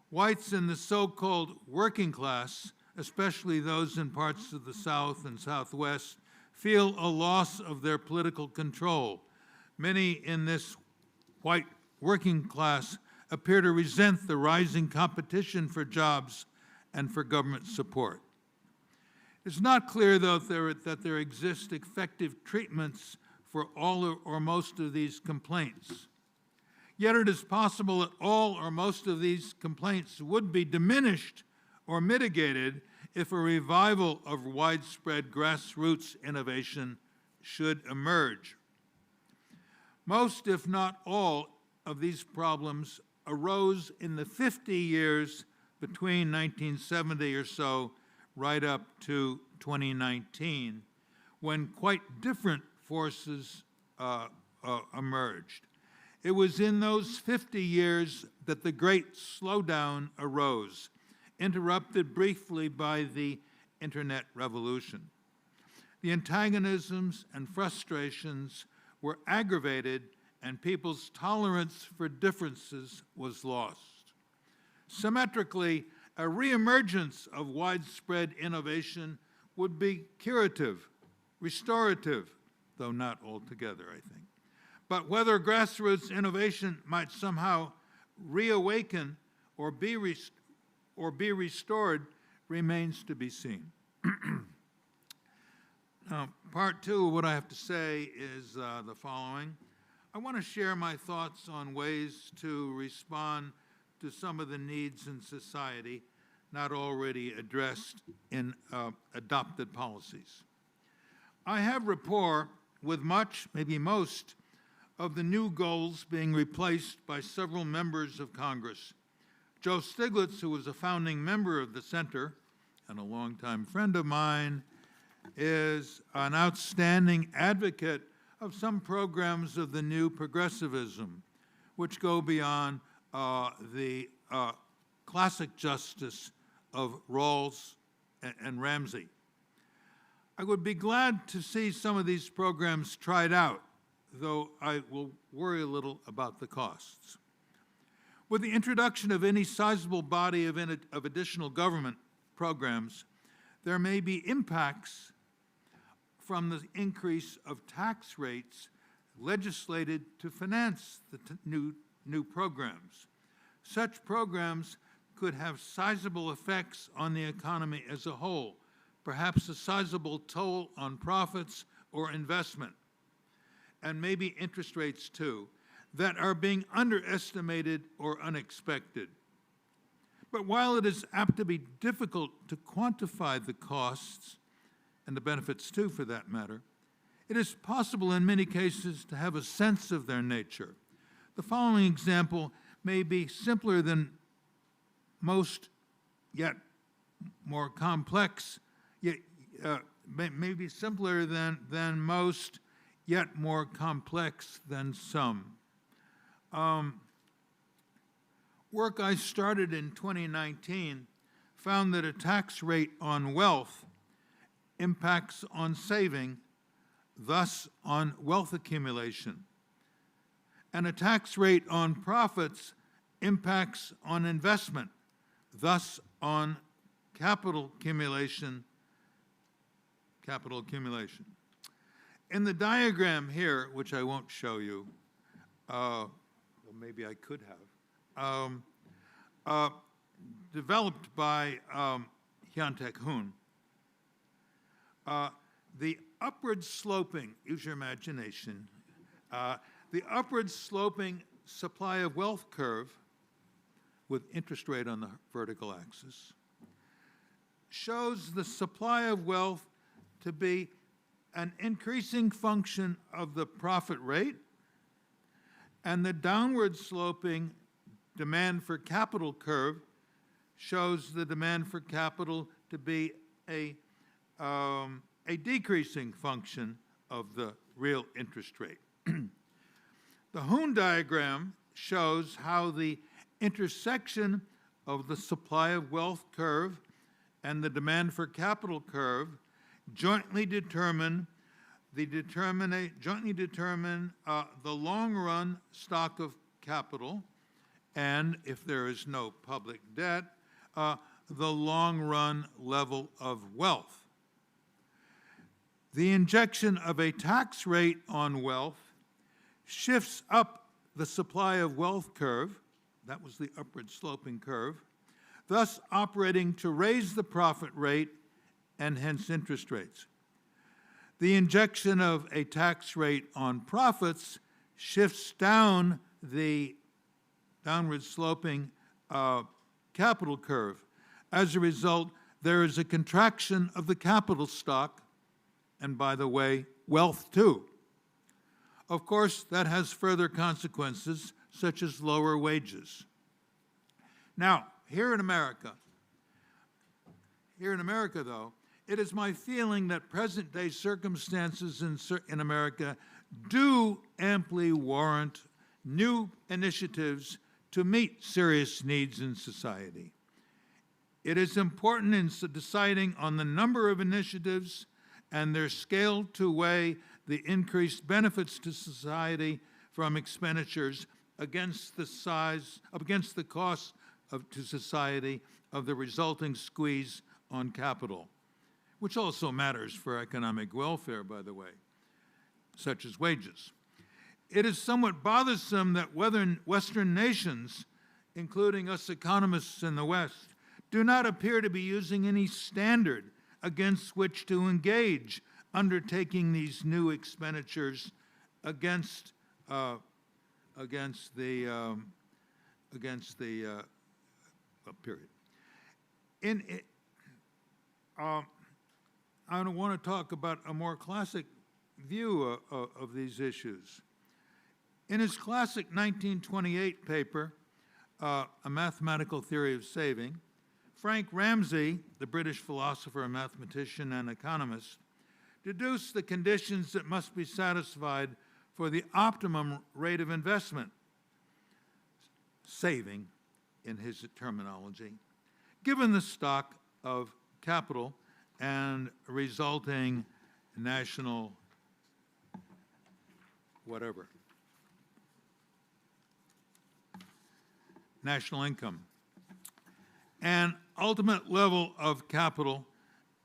whites in the so-called working class, especially those in parts of the South and Southwest, feel a loss of their political control. Many in this white working class appear to resent the rising competition for jobs and for government support. It's not clear, though, that there exist effective treatments for all or most of these complaints. Yet it is possible that all or most of these complaints would be diminished or mitigated if a revival of widespread grassroots innovation should emerge. Most, if not all, of these problems arose in the 50 years between 1970 or so right up to 2019, when quite different forces emerged. It was in those 50 years that the great slowdown arose, interrupted briefly by the Internet revolution. The antagonisms and frustrations were aggravated, and people's tolerance for differences was lost. Symmetrically, a reemergence of widespread innovation would be curative, restorative, though not altogether, I think. But whether grassroots innovation might somehow reawaken or be restored remains to be seen. Now, part two of what I have to say is the following. I want to share my thoughts on ways to respond to some of the needs in society not already addressed in adopted policies. I have rapport with much, maybe most, of the new goals being replaced by several members of Congress. Joe Stiglitz, who was a founding member of the Center and a longtime friend of mine, is an outstanding advocate of some programs of the new progressivism, which go beyond the classic justice of Rawls and Ramsey. I would be glad to see some of these programs tried out, though I will worry a little about the costs. With the introduction of any sizable body of additional government programs, there may be impacts from the increase of tax rates legislated to finance the new programs. Such programs could have sizable effects on the economy as a whole, perhaps a sizable toll on profits or investment, and maybe interest rates too, that are being underestimated or unexpected. But while it is apt to be difficult to quantify the costs, and the benefits too for that matter, it is possible in many cases to have a sense of their nature. The following example may be simpler than most, yet more complex, may be simpler than most, yet more complex than some. Work I started in 2019 found that a tax rate on wealth impacts on saving, thus on wealth accumulation. And a tax rate on profits impacts on investment, thus on capital accumulation. In the diagram here, which I won't show you, well, maybe I could have, developed by Hyun-Taek Hoon, the upward sloping, use your imagination, The upward sloping supply of wealth curve with interest rate on the vertical axis shows the supply of wealth to be an increasing function of the profit rate, and the downward sloping demand for capital curve shows the demand for capital to be a decreasing function of the real interest rate. The Hoon diagram shows how the intersection of the supply of wealth curve and the demand for capital curve jointly determine the long-run stock of capital, and if there is no public debt, the long-run level of wealth. The injection of a tax rate on wealth shifts up the supply of wealth curve, that was the upward sloping curve, thus operating to raise the profit rate and hence interest rates. The injection of a tax rate on profits shifts down the downward sloping capital curve. As a result, there is a contraction of the capital stock, and by the way, wealth too. Of course, that has further consequences, such as lower wages. Now, here in America, though, it is my feeling that present-day circumstances in America do amply warrant new initiatives to meet serious needs in society. It is important in deciding on the number of initiatives and their scale to weigh the increased benefits to society from expenditures against the costs to society of the resulting squeeze on capital, which also matters for economic welfare, by the way, such as wages. It is somewhat bothersome that Western nations, including us economists in the West, do not appear to be using any standard against which to engage undertaking these new expenditures against the period. I want to talk about a more classic view of these issues. In his classic 1928 paper, A Mathematical Theory of Saving, Frank Ramsey, the British philosopher, mathematician, and economist, deduced the conditions that must be satisfied for the optimum rate of investment, saving in his terminology, given the stock of capital and resulting national income, and ultimate level of capital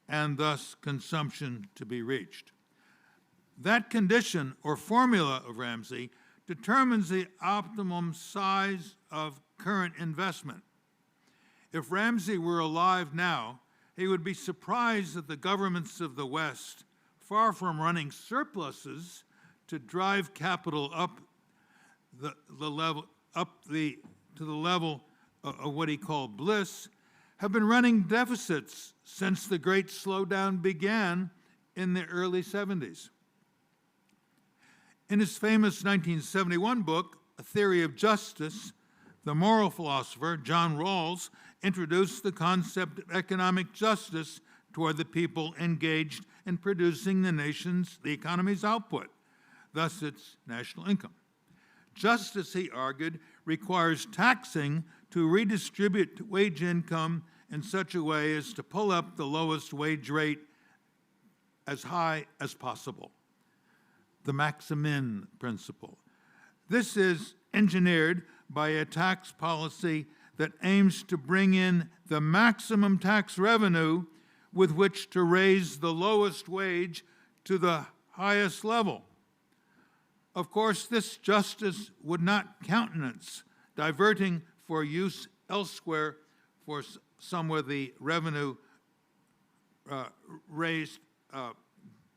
and thus consumption to be reached. That condition or formula of Ramsey determines the optimum size of current investment. If Ramsey were alive now, he would be surprised that the governments of the West, far from running surpluses to drive capital up to the level of what he called bliss, have been running deficits since the great slowdown began in the early 70s. In his famous 1971 book, A Theory of Justice, the moral philosopher John Rawls introduced the concept of economic justice toward the people engaged in producing the economy's output, thus its national income. Justice, he argued, requires taxing to redistribute wage income in such a way as to pull up the lowest wage rate as high as possible, the maximin principle. This is engineered by a tax policy that aims to bring in the maximum tax revenue with which to raise the lowest wage to the highest level. Of course, this justice would not countenance diverting for use elsewhere for some of the revenue raised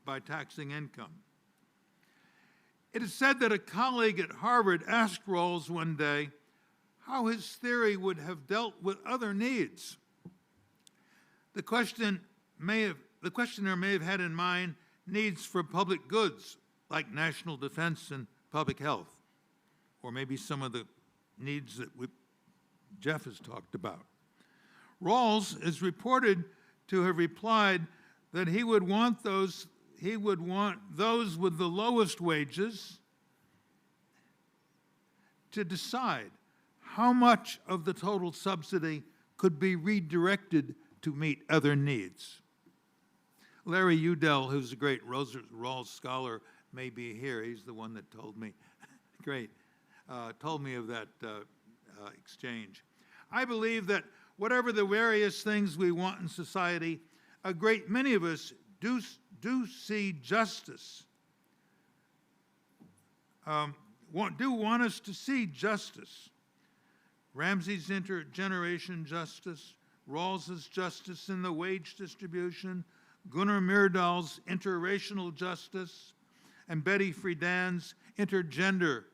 by taxing income. It is said that a colleague at Harvard asked Rawls one day how his theory would have dealt with other needs. The questioner may have had in mind needs for public goods, like national defense and public health, or maybe some of the needs that Jeff has talked about. Rawls is reported to have replied that he would want those with the lowest wages to decide how much of the total subsidy could be redirected to meet other needs. Larry Udell, who's a great Rawls scholar, may be here. He's the one that told me, told me of that exchange. I believe that whatever the various things we want in society, a great many of us do see justice, want us to see justice. Ramsey's intergeneration justice, Rawls's justice in the wage distribution, Gunnar Myrdal's interracial justice, and Betty Friedan's intergender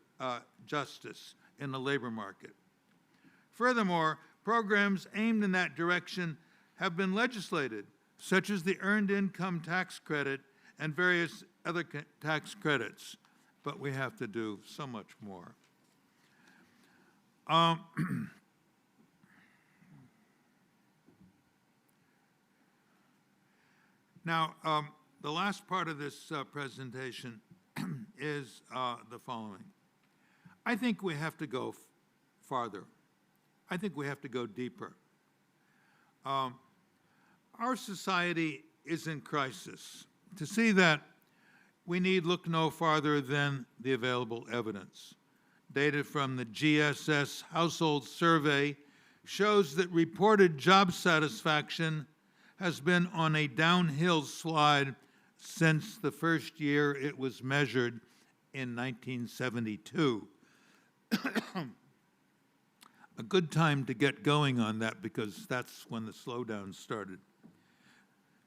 justice in the labor market. Furthermore, programs aimed in that direction have been legislated, such as the Earned Income Tax Credit and various other tax credits, but we have to do so much more. Now, the last part of this presentation is the following. I think we have to go farther. I think we have to go deeper. Our society is in crisis. To see that, we need look no farther than the available evidence. Data from the GSS Household Survey shows that reported job satisfaction has been on a downhill slide since the first year it was measured in 1972. A good time to get going on that because that's when the slowdown started.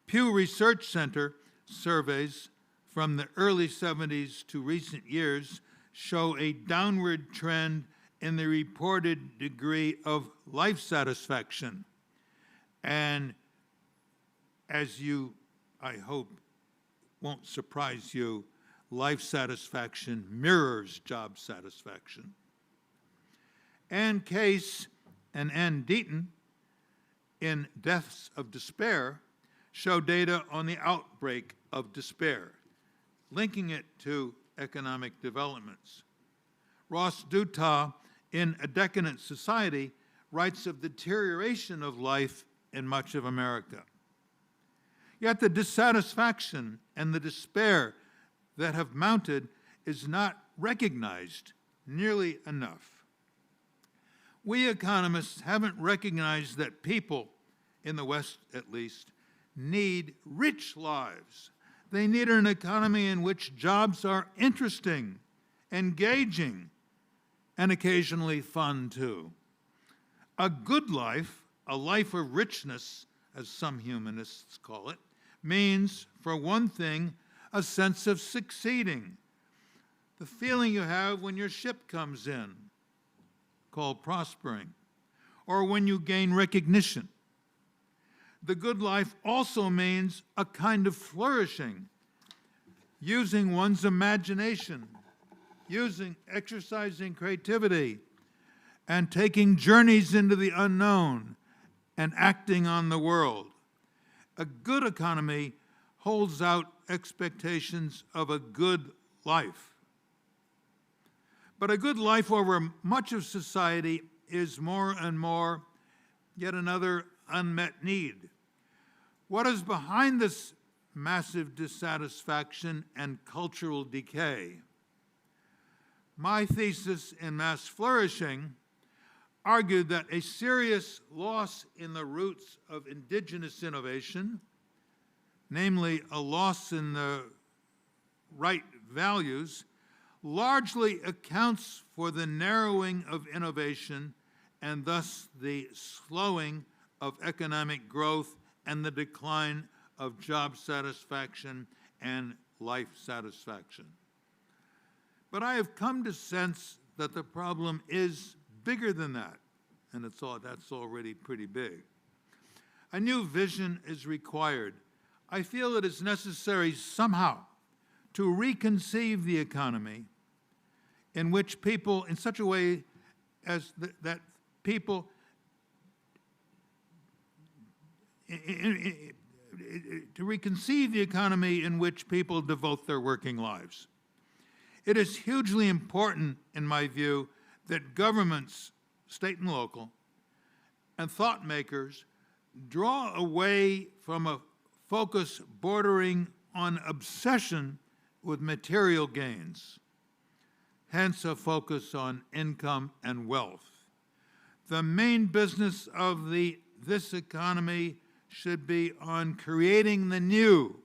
Pew Research Center surveys from the early 70s to recent years show a downward trend in the reported degree of life satisfaction. And as you, I hope, won't surprise you, life satisfaction mirrors job satisfaction. Ann Case and Ann Deaton in Deaths of Despair show data on the outbreak of despair, linking it to economic developments. Ross Doutah in A Decadent Society writes of the deterioration of life in much of America. Yet the dissatisfaction and the despair that have mounted is not recognized nearly enough. We economists haven't recognized that people, in the West at least, need rich lives. They need an economy in which jobs are interesting, engaging, and occasionally fun too. A good life, a life of richness, as some humanists call it, means, for one thing, a sense of succeeding. The feeling you have when your ship comes in, called prospering, or when you gain recognition. The good life also means a kind of flourishing, using one's imagination, exercising creativity, and taking journeys into the unknown and acting on the world. A good economy holds out expectations of a good life. But a good life over much of society is more and more yet another unmet need. What is behind this massive dissatisfaction and cultural decay? My thesis in Mass Flourishing argued that a serious loss in the roots of indigenous innovation, namely a loss in the right values, largely accounts for the narrowing of innovation and thus the slowing of economic growth and the decline of job satisfaction and life satisfaction. But I have come to sense that the problem is bigger than that, and that's already pretty big. A new vision is required. I feel it is necessary somehow to reconceive the economy in which people, in such a way as that people, to reconceive the economy in which people devote their working lives. It is hugely important, in my view, that governments, state and local, and thought makers draw away from a focus bordering on obsession with material gains, hence a focus on income and wealth. The main business of this economy should be on creating the new.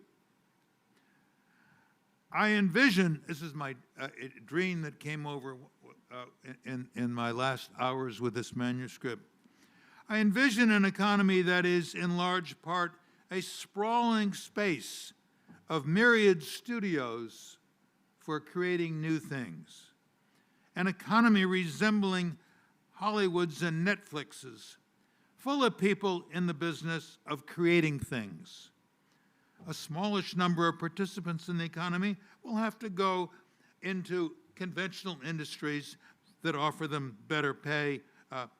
I envision, this is my dream that came over in my last hours with this manuscript. I envision an economy that is in large part a sprawling space of myriad studios for creating new things. An economy resembling Hollywood's and Netflix's, full of people in the business of creating things. A smallish number of participants in the economy will have to go into conventional industries that offer them better pay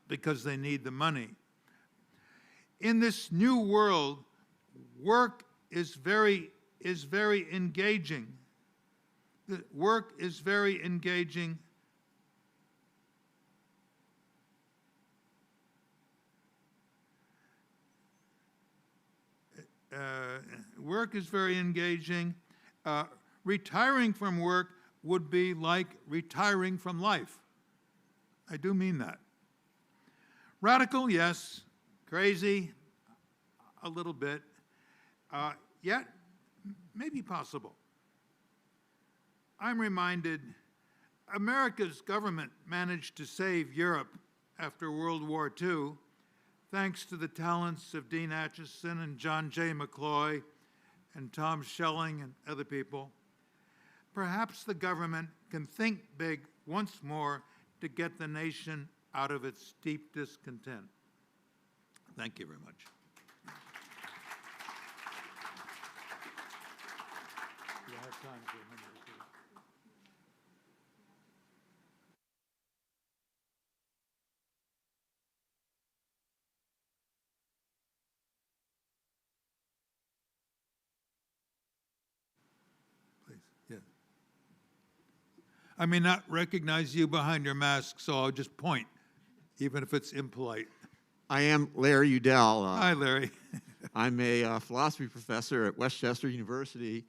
because they need the money. In this new world, work is very engaging. The work is very engaging. Work is very engaging. Retiring from work would be like retiring from life. I do mean that. Radical, yes. Crazy, a little bit. Yet, maybe possible. I'm reminded America's government managed to save Europe after World War II thanks to the talents of Dean Acheson and John J. McCloy and Tom Schelling and other people. Perhaps the government can think big once more to get the nation out of its deep discontent. Thank you very much. Do I have time for a minute or two? Please, yeah. I may not recognize you behind your mask, so I'll just point, even if it's impolite. I am Larry Udell. Hi, Larry. I'm a philosophy professor at Westchester University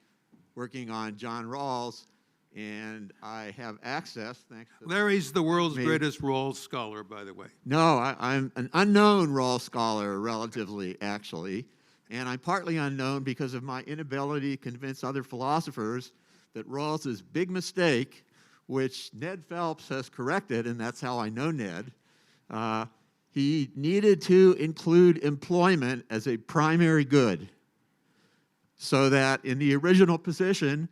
working on John Rawls, and I have access, thanks to... Larry's the world's greatest Rawls scholar, by the way. No, I'm an unknown Rawls scholar, relatively, actually, and I'm partly unknown because of my inability to convince other philosophers that Rawls' big mistake, which Ned Phelps has corrected, and that's how I know Ned, he needed to include employment as a primary good so that in the original position,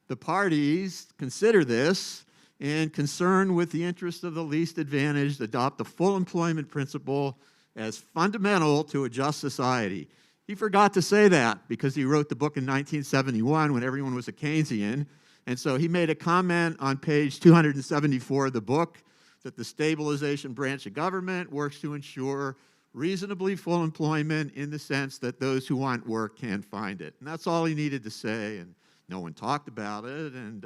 the parties consider this and concerned with the interest of the least advantaged, adopt the full employment principle as fundamental to a just society. He forgot to say that because he wrote the book in 1971 when everyone was a Keynesian, and so he made a comment on page 274 of the book that the stabilization branch of government works to ensure reasonably full employment in the sense that those who want work can find it. And that's all he needed to say, and no one talked about it, and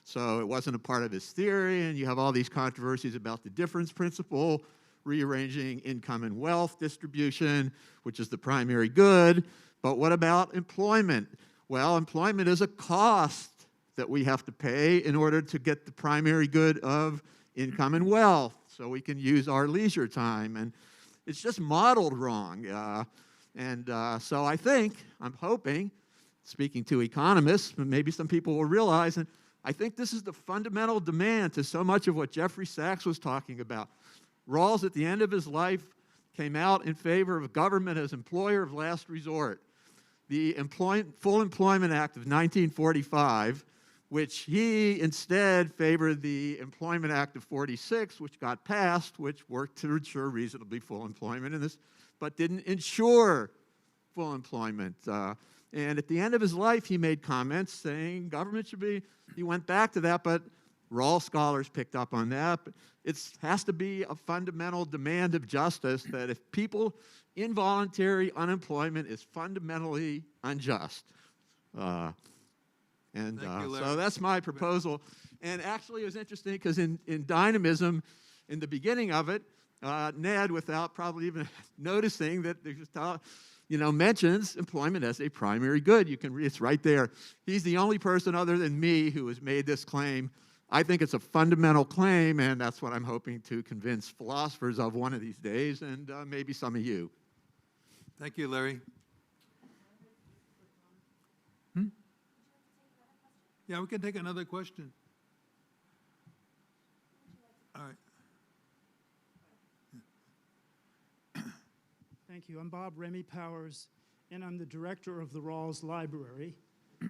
so it wasn't a part of his theory, and you have all these controversies about the difference principle, rearranging income and wealth distribution, which is the primary good, but what about employment? Well, employment is a cost that we have to pay in order to get the primary good of income and wealth, so we can use our leisure time, and it's just modeled wrong. So I think, I'm hoping, speaking to economists, maybe some people will realize, and I think this is the fundamental demand to so much of what Jeffrey Sachs was talking about. Rawls, at the end of his life, came out in favor of government as employer of last resort. The Full Employment Act of 1945 which he instead favored the Employment Act of 46, which got passed, which worked to ensure reasonably full employment in this, but didn't ensure full employment. And at the end of his life, he made comments saying government should be, he went back to that, but Rawls scholars picked up on that. It has to be a fundamental demand of justice that if people, involuntary unemployment is fundamentally unjust. Thank you, Larry. So that's my proposal. And actually, it was interesting because in dynamism, in the beginning of it, Ned, without probably even noticing that there's, mentions employment as a primary good. You can read it's right there. He's the only person other than me who has made this claim. I think it's a fundamental claim, and that's what I'm hoping to convince philosophers of one of these days, and maybe some of you. Thank you, Larry. Yeah, we can take another question. All right. Thank you. I'm Bob Remy Powers, and I'm the director of the Rawls Library,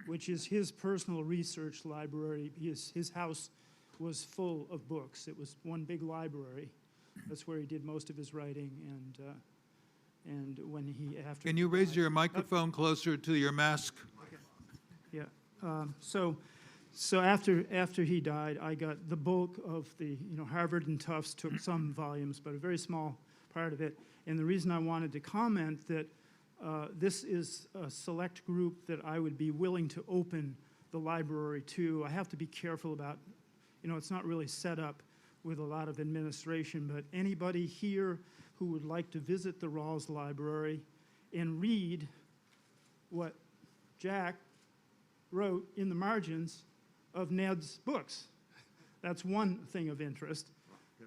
which is his personal research library. His house was full of books. It was one big library. That's where he did most of his writing, and when he after. Can you raise your microphone closer to your mask? Yeah. So after he died, I got the bulk of the, Harvard and Tufts took some volumes, but a very small part of it. And the reason I wanted to comment that this is a select group that I would be willing to open the library to. I have to be careful about, it's not really set up with a lot of administration, but anybody here who would like to visit the Rawls Library and read what Jack wrote in the margins of Ned's books. That's one thing of interest.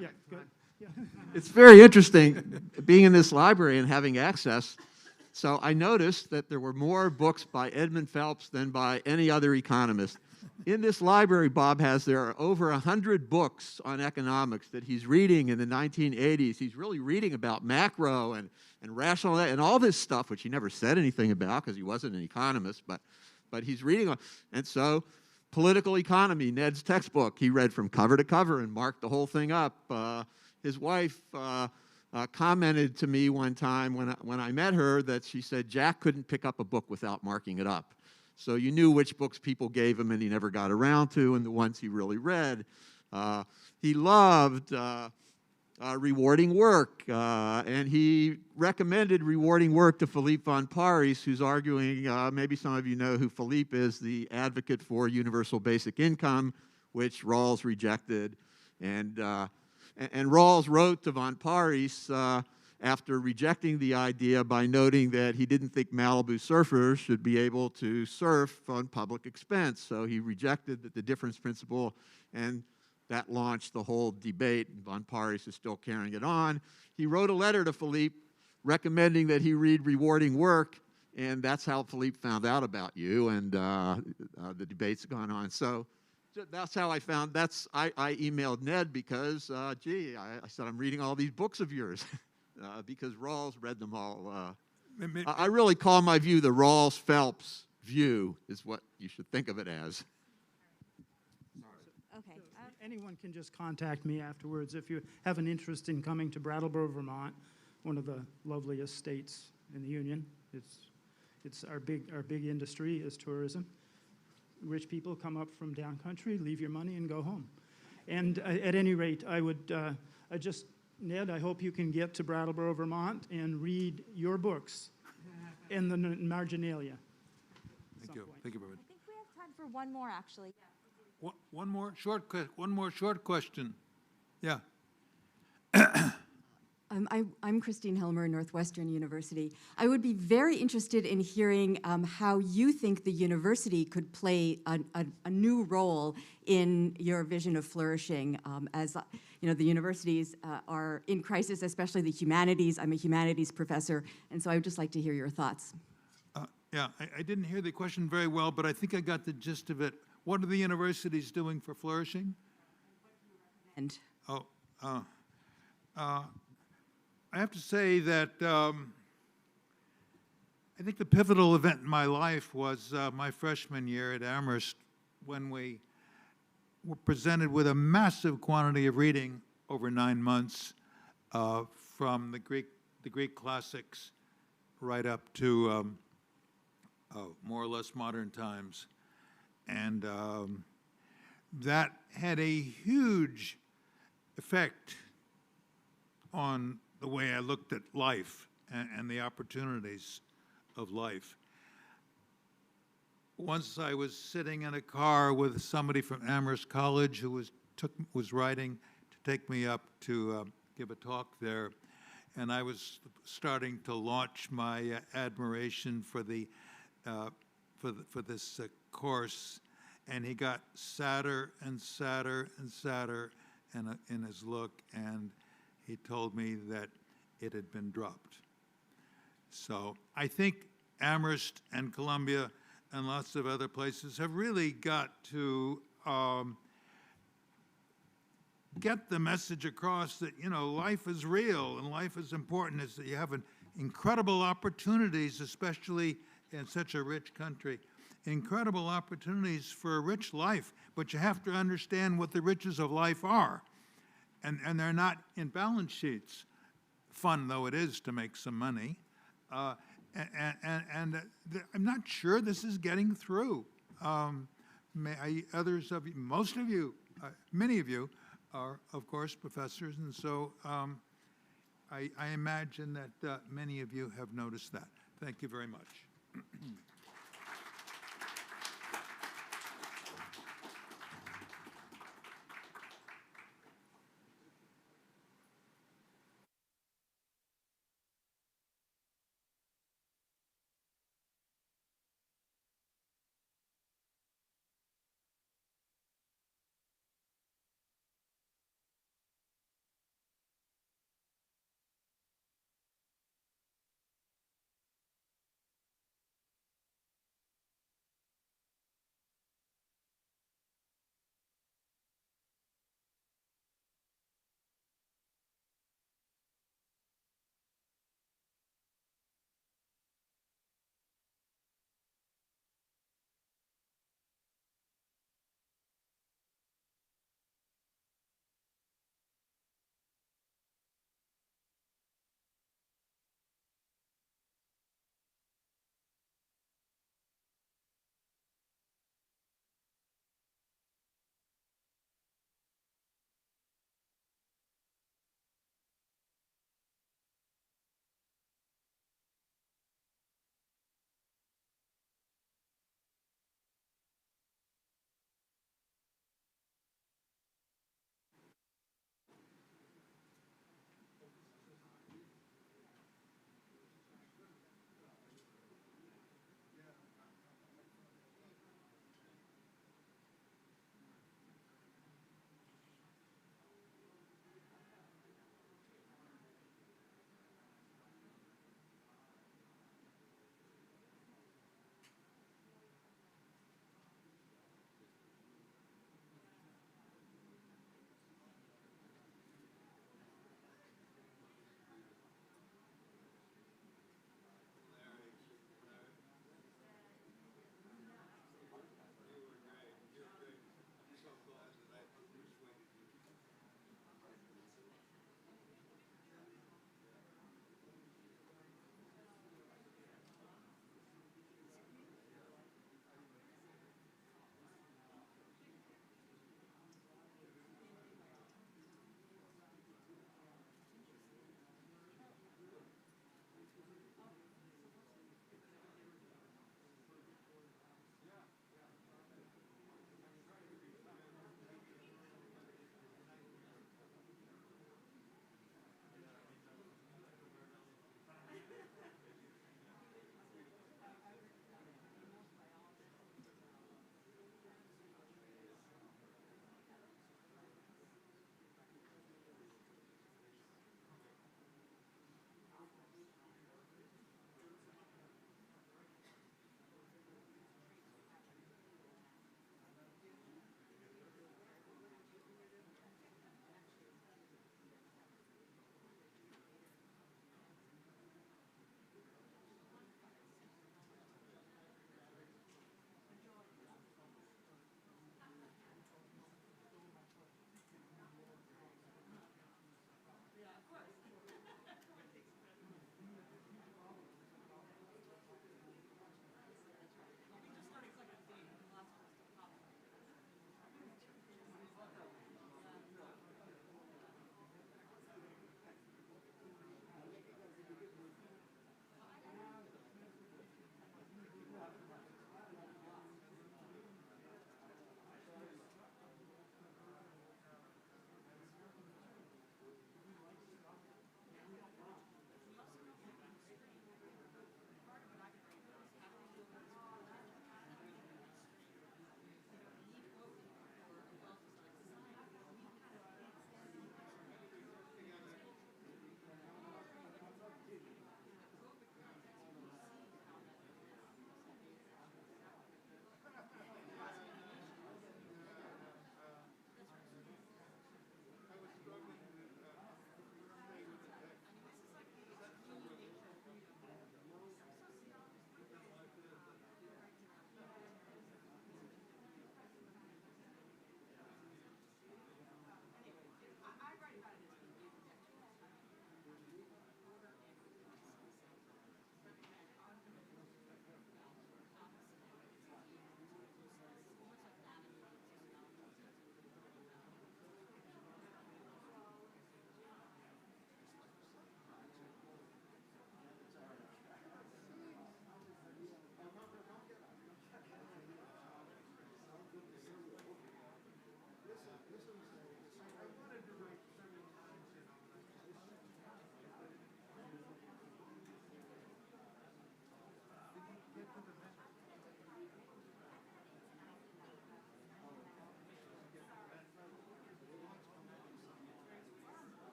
Yeah, good. Yeah. It's very interesting being in this library and having access. So I noticed that there were more books by Edmund Phelps than by any other economist. In this library, Bob there are over 100 books on economics that he's reading in the 1980s. He's really reading about macro and rational and all this stuff, which he never said anything about because he wasn't an economist, but he's reading on. And so political economy, Ned's textbook, he read from cover to cover and marked the whole thing up. His wife commented to me one time when I met her that she said Jack couldn't pick up a book without marking it up. So you knew which books people gave him and he never got around to and the ones he really read. He loved rewarding work, and he recommended rewarding work to Philippe von Parijs, who's arguing, maybe some of you know who Philippe is, the advocate for universal basic income, which Rawls rejected. And Rawls wrote to von Parijs after rejecting the idea by noting that he didn't think Malibu surfers should be able to surf on public expense. So he rejected the difference principle, and that launched the whole debate. Von Parijs is still carrying it on. He wrote a letter to Philippe recommending that he read Rewarding Work, and that's how Philippe found out about you, and the debate's gone on. So that's how I found, I emailed Ned because, I said, I'm reading all these books of yours because Rawls read them all. I really call my view the Rawls-Phelps view is what you should think of it as. Okay. Anyone can just contact me afterwards if you have an interest in coming to Brattleboro, Vermont, one of the loveliest states in the Union. It's our big industry is tourism. Rich people come up from down country, leave your money, and go home. And at any rate, Ned, I hope you can get to Brattleboro, Vermont, and read your books in the marginalia. Thank you. Thank you very much. I think we have time for one more, actually. One more short question. Yeah. I'm Christine Helmer, Northwestern University. I would be very interested in hearing how you think the university could play a new role in your vision of flourishing. As the universities are in crisis, especially the humanities. I'm a humanities professor, and so I would just like to hear your thoughts. Yeah, I didn't hear the question very well, but I think I got the gist of it. What are the universities doing for flourishing? And I have to say that I think the pivotal event in my life was my freshman year at Amherst when we were presented with a massive quantity of reading over 9 months, from the Greek classics right up to more or less modern times. And that had a huge effect on the way I looked at life and the opportunities of life. Once I was sitting in a car with somebody from Amherst College who was writing to take me up to give a talk there, and I was starting to launch my admiration for this course, and he got sadder and sadder and sadder in his look, and he told me that it had been dropped. So I think Amherst and Columbia and lots of other places have really got to get the message across that, you know, life is real and life is important, is that you have incredible opportunities, especially in such a rich country, incredible opportunities for a rich life, but you have to understand what the riches of life are. And they're not in balance sheets, fun though it is to make some money. I'm not sure this is getting through. Others of you, most of you, many of you are, of course, professors, and so I imagine that many of you have noticed that. Thank you very much.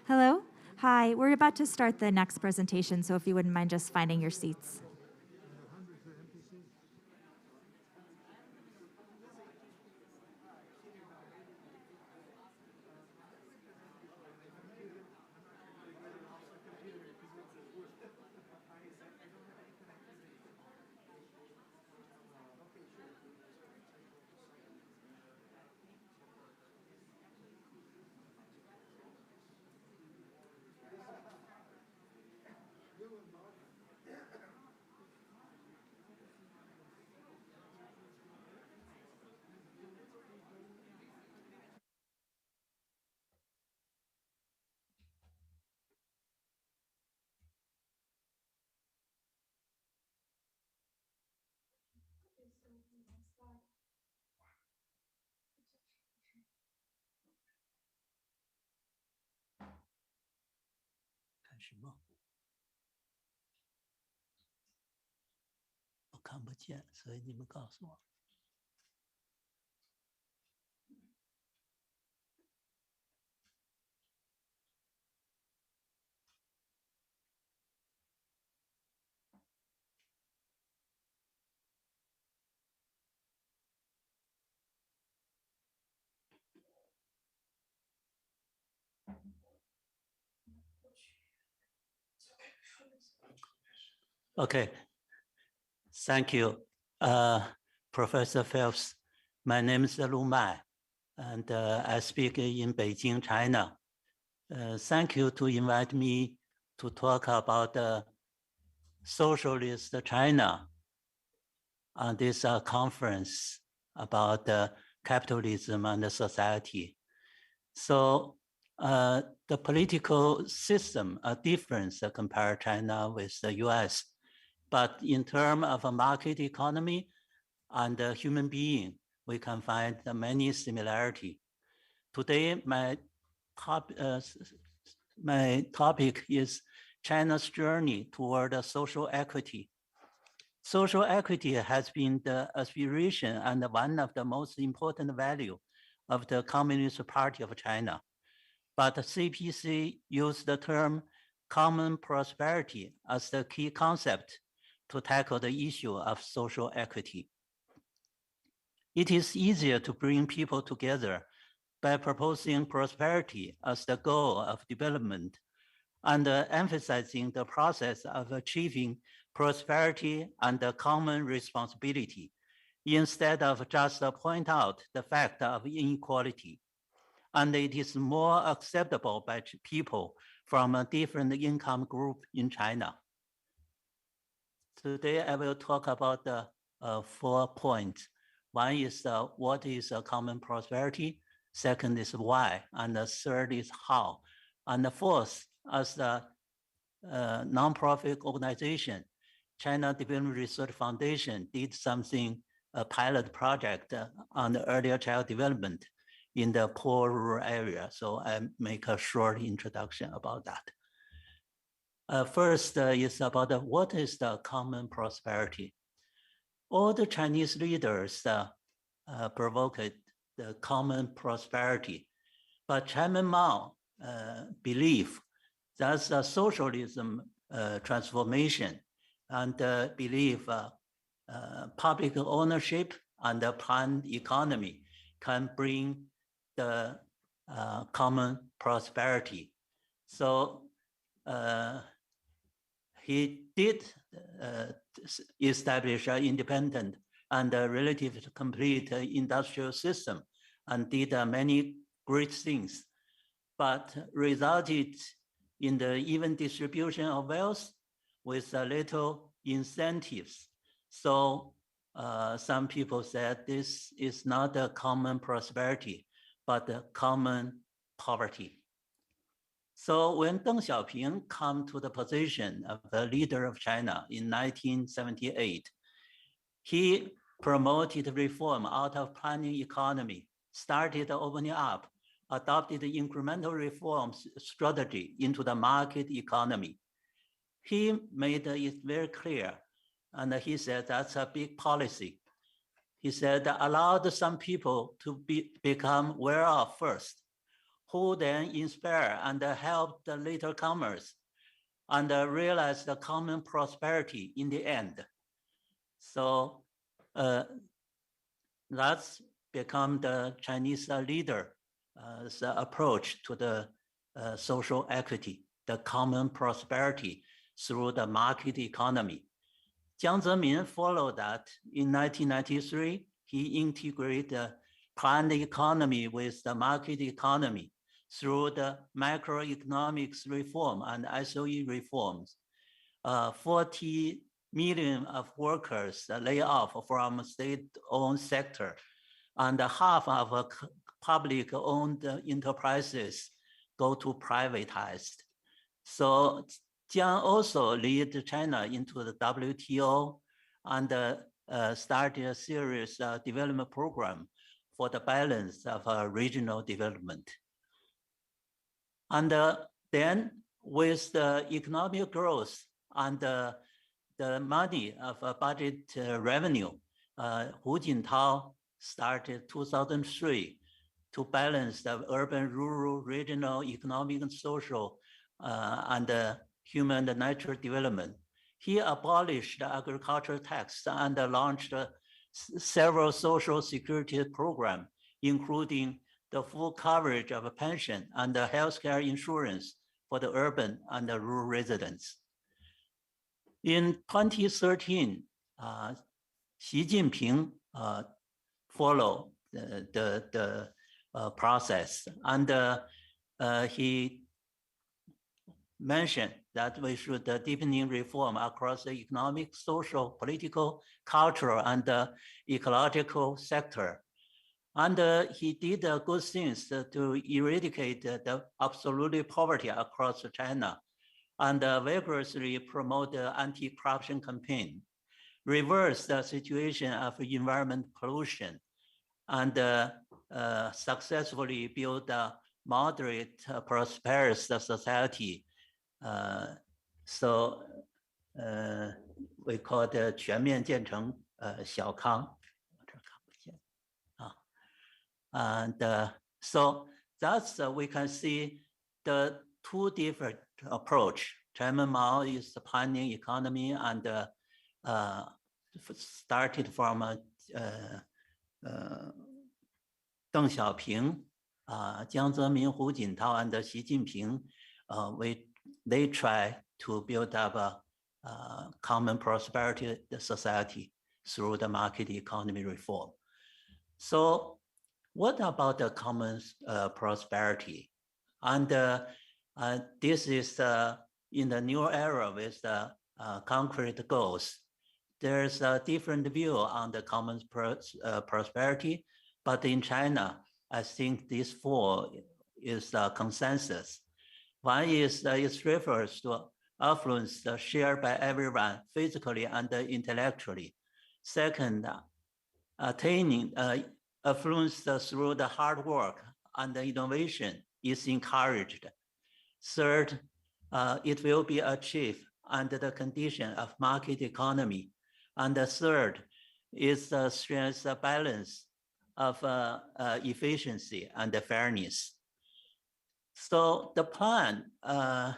Hello? Hi, we're about to start the next presentation, so if you wouldn't mind just finding your seats. Okay, thank you, Professor Phelps. My name is Lu Mai, and I speak in Beijing, China. Thank you to invite me to talk about socialist China on this conference about capitalism and society. So the political system are different compared China with the US. But in terms of a market economy and a human being, we can find many similarities. Today, my topic is China's journey toward social equity. Social equity has been the aspiration and one of the most important values of the Communist Party of China. But CPC used the term common prosperity as the key concept to tackle the issue of social equity. It is easier to bring people together by proposing prosperity as the goal of development and emphasizing the process of achieving prosperity and the common responsibility, instead of just point out the fact of inequality. And it is more acceptable by people from a different income group in China. Today, I will talk about the 4 points. One is what is a common prosperity. Second is why. And the third is how. And the fourth, as the nonprofit organization, China Development Research Foundation did something, a pilot project on the early child development in the poor rural area. So I make a short introduction about that. First is about what is the common prosperity. All the Chinese leaders provoked the common prosperity, but Chairman Mao believed that's a socialism transformation and believe public ownership and the planned economy can bring the common prosperity. So he did establish an independent and relatively complete industrial system and did many great things, but resulted in the even distribution of wealth with little incentives. So some people said this is not a common prosperity, but a common poverty. So when Deng Xiaoping came to the position of the leader of China in 1978, he promoted reform out of planning economy, started opening up, adopted the incremental reforms strategy into the market economy. He made it very clear, and he said that's a big policy. He said allowed some people to become well off first, who then inspire and help the later comers and realize the common prosperity in the end. So that's become the Chinese leader's approach to the social equity, the common prosperity through the market economy. Jiang Zemin followed that. In 1993, he integrated the planned economy with the market economy through the macroeconomics reform and SOE reforms. 40 million of workers lay off from state-owned sector, and half of public-owned enterprises go to privatized. So Jiang also lead China into the WTO and started a serious development program for the balance of regional development. And then with the economic growth and the money of budget revenue, Hu Jintao started 2003 to balance the urban, rural, regional, economic and social and human and natural development. He abolished the agricultural tax and launched several social security programs, including the full coverage of a pension and the healthcare insurance for the urban and the rural residents. In 2013, Xi Jinping followed the process, and he mentioned that we should deepening reform across the economic, social, political, cultural, and ecological sector. And he did good things to eradicate the absolute poverty across China and vigorously promote the anti-corruption campaign, reverse the situation of environment pollution, and successfully build a moderate, prosperous society. So we call it 全面建成小康。 And so that's we can see the two different approach. Chairman Mao is the planning economy and started from Deng Xiaoping, Jiang Zemin, Hu Jintao, and Xi Jinping. They try to build up a common prosperity society through the market economy reform. So what about the common prosperity? And this is in the new era with the concrete goals. There's a different view on the common prosperity, but in China, I think these four is a consensus. One is it refers to affluence shared by everyone physically and intellectually. Second, attaining affluence through the hard work and the innovation is encouraged. Third, it will be achieved under the condition of market economy. And the third is the strength balance of efficiency and fairness. So the plan by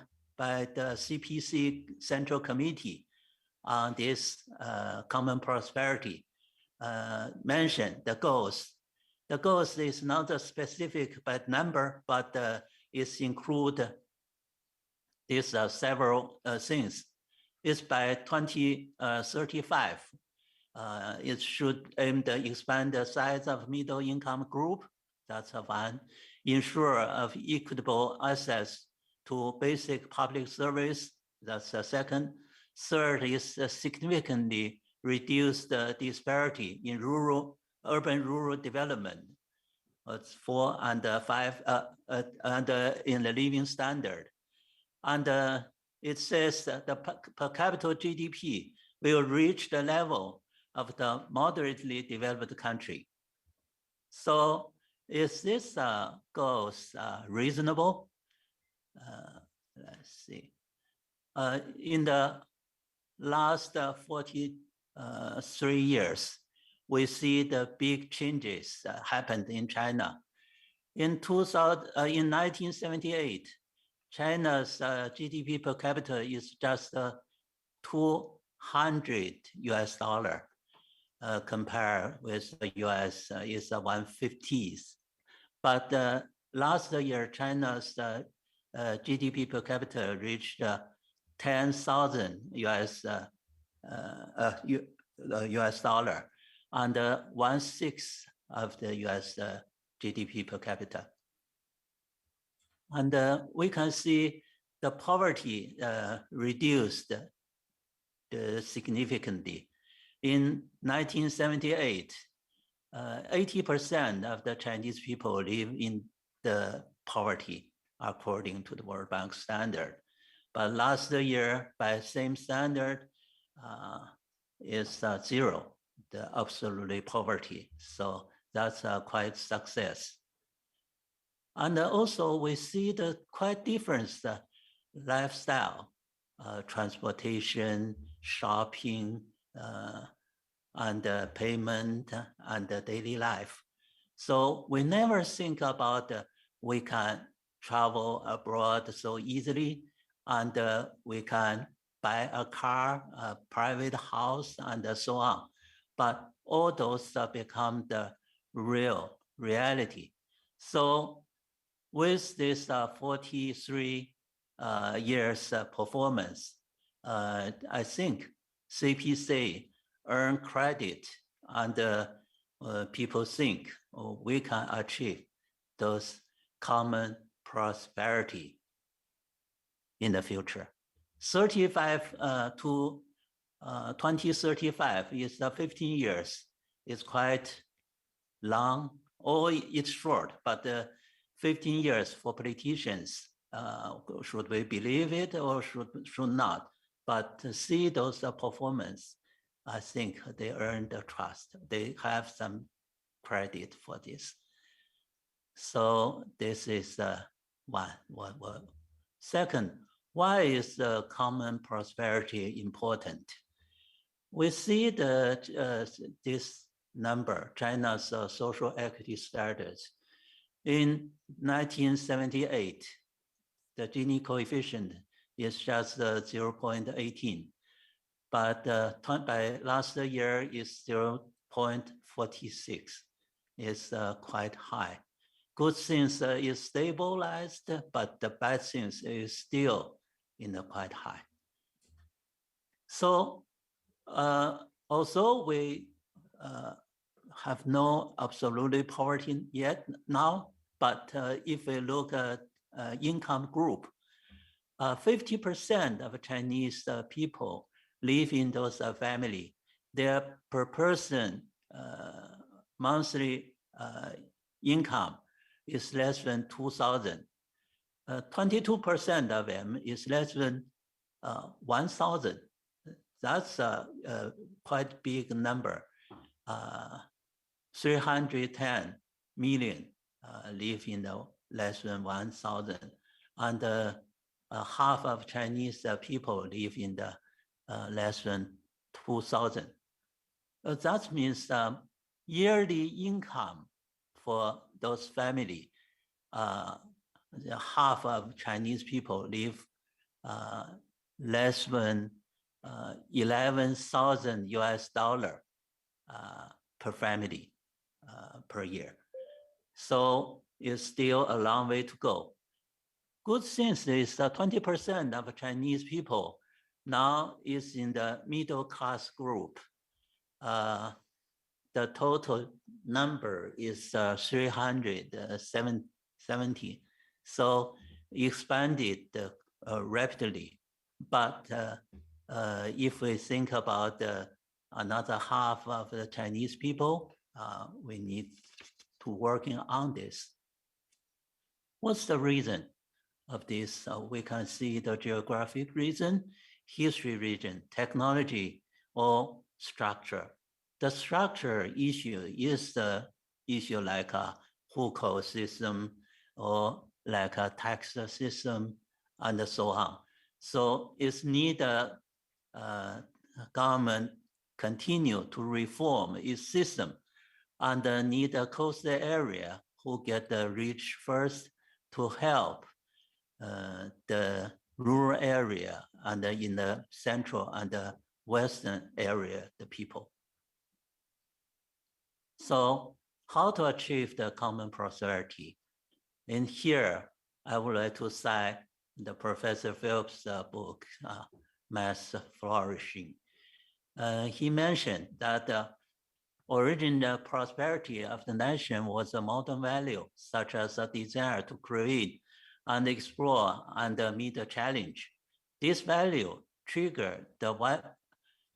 the CPC Central Committee on this common prosperity mentioned the goals. The goals is not a specific by number, but it's include these several things. It's by 2035. It should aim to expand the size of middle income group. That's one. Ensure of equitable access to basic public service. That's the second. Third is significantly reduce the disparity in urban-rural development. It's 4 and 5, and in the living standard. And it says that the per capita GDP will reach the level of the moderately developed country. So is this goals reasonable? Let's see. In the last 43 years, we see the big changes happened in China. In 1978, China's GDP per capita is just 200 US dollar. Compared with the US is 150th. But last year, China's GDP per capita reached 10,000 US dollar, and 1/6 of the US GDP per capita. And we can see the poverty reduced significantly. In 1978, 80% of the Chinese people live in the poverty according to the World Bank standard. But last year, by same standard, is zero, the absolute poverty. So that's quite success. And also we see the quite different lifestyle, transportation, shopping, and payment and daily life. So we never think about we can travel abroad so easily, and we can buy a car, a private house, and so on. But all those become the reality. So with this 43 years performance, I think CPC earn credit, and people think we can achieve those common prosperity in the future. 35 to 2035 is 15 years. It's quite long, or it's short, but 15 years for politicians. Should we believe it or should not? But to see those performance, I think they earn the trust. They have some credit for this. So this is one. Second, why is the common prosperity important? We see that this number, China's social equity status. In 1978, the Gini coefficient is just 0.18. But by last year is 0.46. It's quite high. Good things is stabilized, but the bad things is still quite high. So although we have no absolute poverty yet now, but if we look at income group, 50% of Chinese people live in those family. Their per person monthly income is less than 2,000. 22% of them is less than 1,000. That's a quite big number. 310 million live in less than 1,000. And half of Chinese people live in the less than 2,000. That means yearly income for those family, half of Chinese people live less than 11,000 US dollar per family per year. So it's still a long way to go. Good thing is 20% of Chinese people now is in the middle class group. The total number is 370. So expanded rapidly. But if we think about another half of the Chinese people, we need to working on this. What's the reason of this? We can see the geographic reason, history reason, technology, or structure. The structure issue is the issue like a hukou system or like a tax system and so on. So it's need a government continue to reform its system and need a coastal area who get the reach first to help the rural area and in the central and the western area, the people. So how to achieve the common prosperity? And here, I would like to cite the Professor Phillips' book, Mass Flourishing. He mentioned that the original prosperity of the nation was a modern value, such as a desire to create and explore and meet a challenge. This value triggered the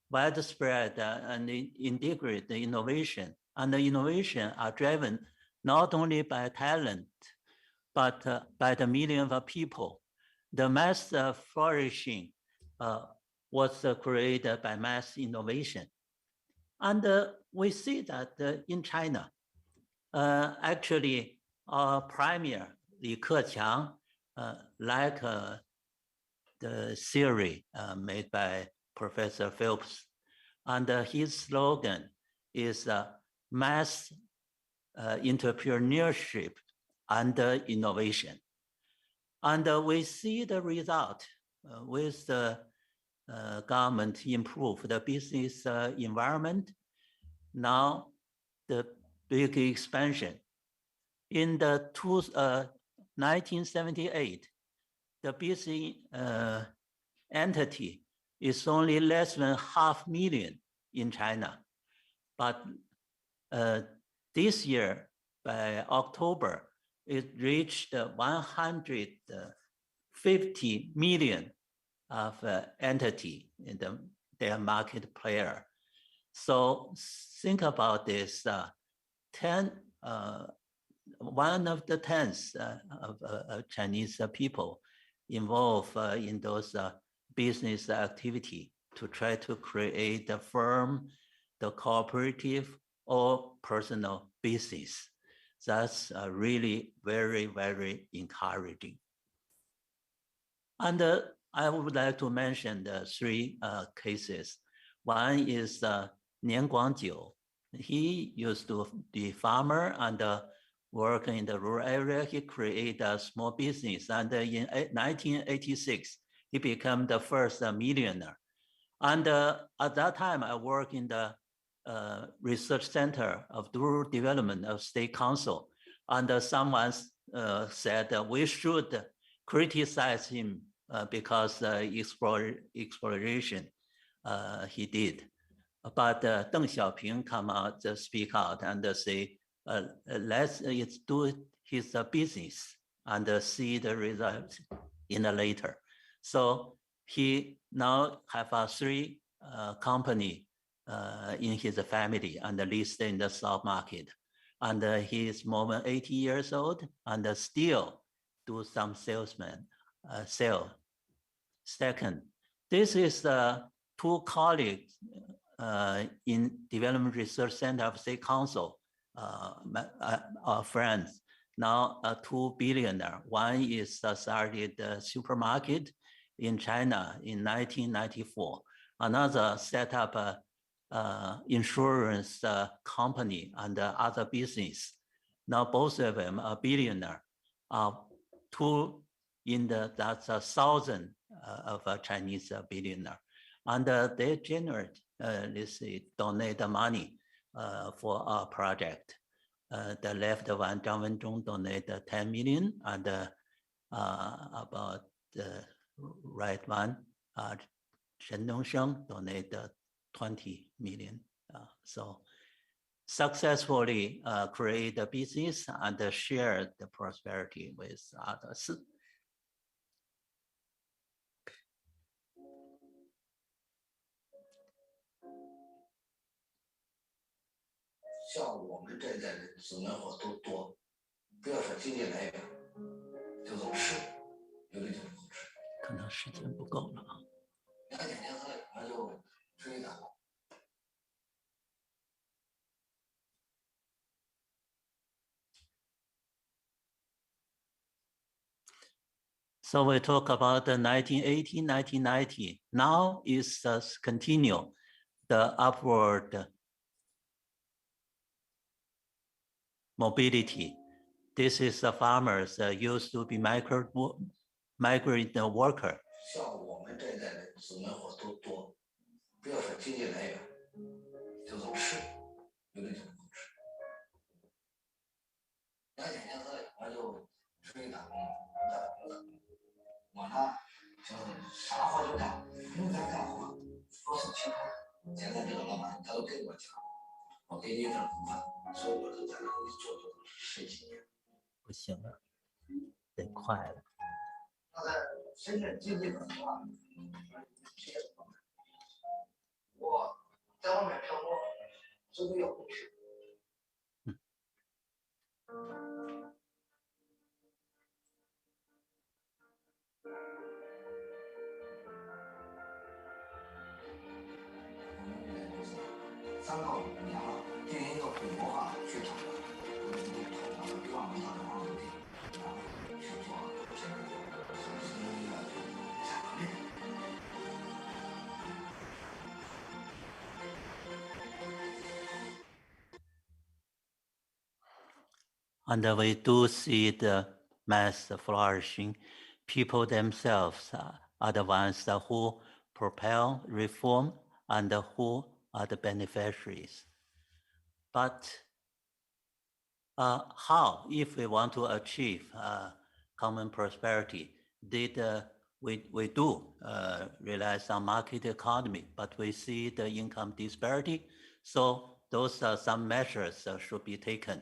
widespread and integrated innovation, and the innovation are driven not only by talent, but by the millions of people. The mass flourishing was created by mass innovation. And we see that in China, actually, our premier, Li Keqiang, like the theory made by Professor Phelps, and his slogan is mass entrepreneurship and innovation. And we see the result with the government improve the business environment. Now the big expansion. In the 1978, the business entity is only less than 500,000 in China. But this year, by October, it reached 150 million of entity in their market player. So think about this, one of the tens of Chinese people involved in those business activity to try to create the firm, the cooperative, or personal business. That's really very, very encouraging. And I would like to mention the three cases. One is Nian Guangjiu. He used to be farmer and work in the rural area. He created a small business, and in 1986, he became the first millionaire. And at that time, I worked in the research center of rural development of State Council, and someone said that we should criticize him because exploration he did. But Deng Xiaoping come out, speak out, and say, let's do his business and see the results in the later. So he now have three company in his family and listed in the stock market. And he is more than 80 years old and still do some salesman sale. Second, this is the two colleagues in Development Research Center of State Council, our friends, now a 2 billionaire. One is started the supermarket in China in 1994. Another set up a insurance company and other business. Now both of them are billionaire. Two in that's 1,000 of a Chinese billionaire. And they generate, let's say, donate the money for our project. The left one, Zhang Wenzhong, donated 10 million, and about the right one, Shen Dongsheng, donated 20 million. So successfully create a business and share the prosperity with others. 像我们这代人死人活都多，不要说经济来源，就从吃，有的就是不吃。可能时间不够了啊。2点天黑，那就追他。 So we talk about the 1980, 1990. Now is continue the upward mobility. This is the farmers used to be migrant worker. 像我们这一代人死人活多，不要说经济来源，就是吃，有的就不吃。两千年我就出去打工，我呢就是啥活就干，不该干活说是其他。现在这个老板他都跟我讲，我给你一份工资，所以我就在那里做10几年。不行了，得快了。他在深圳经济很差，我在外面漂泊，这个要不去。3到5年了，经营一个规模化剧场的，我们投了6万多套的房地，去做这个新的产业链。And we do see the mass flourishing. People themselves are the ones who propel reform and who are the beneficiaries. But how, if we want to achieve common prosperity, we do rely on market economy, but we see the income disparity. So those are some measures should be taken.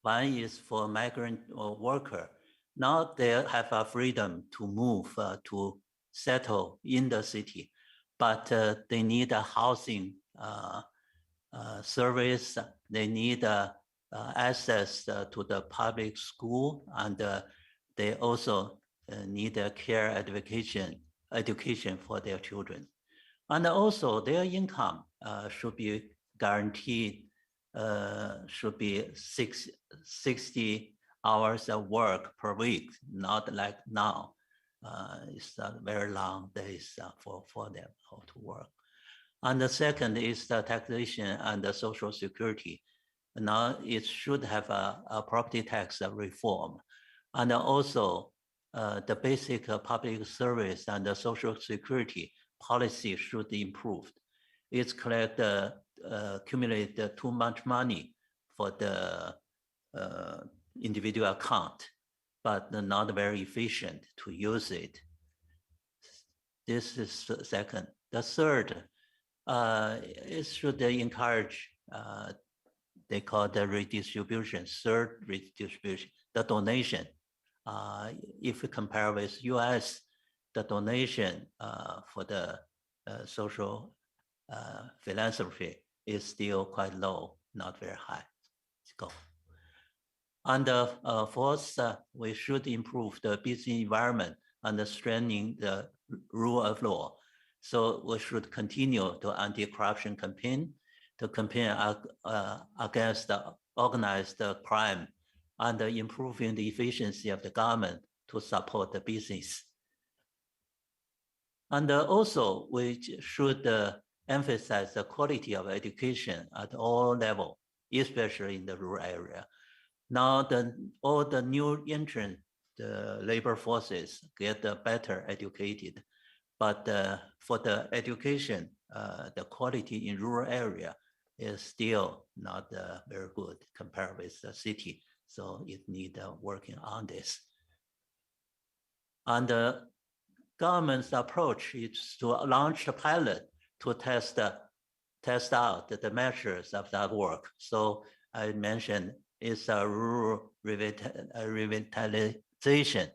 One is for migrant worker. Now they have a freedom to move to settle in the city, but they need a housing service. They need access to the public school, and they also need care education for their children. And also their income should be guaranteed, should be 60 hours of work per week, not like now. It's very long days for them to work. And the second is the taxation and the social security. Now it should have a property tax reform. And also the basic public service and the social security policy should be improved. It's accumulate too much money for the individual account, but not very efficient to use it. This is the second. The third, it should encourage, they call the redistribution, third redistribution, the donation. If we compare with US, the donation for the social philanthropy is still quite low, not very high. Let's go. And fourth, we should improve the business environment and strengthening the rule of law. So we should continue the anti-corruption campaign, to campaign against the organized crime, and improving the efficiency of the government to support the business. And also, we should emphasize the quality of education at all levels, especially in the rural area. Now, all the new entrant, the labor forces get better educated, but for the education, the quality in rural area is still not very good compared with the city. So it needs working on this. And the government's approach is to launch a pilot to test out the measures of that work. So I mentioned it's a rural revitalization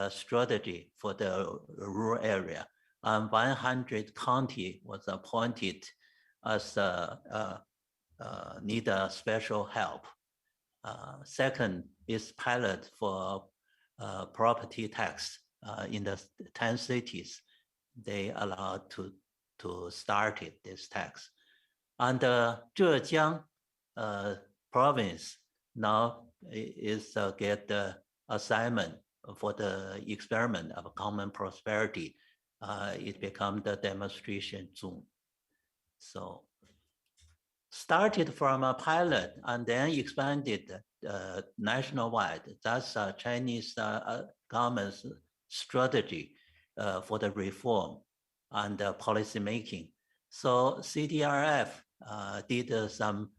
strategy for the rural area. 100 county was appointed as need a special help. Second is pilot for property tax in the 10 cities. They allowed to start it, this tax. And Zhejiang province now is get the assignment for the experiment of common prosperity. It become the demonstration zone. So started from a pilot and then expanded nationwide. That's Chinese government's strategy for the reform and policy making. So CDRF did some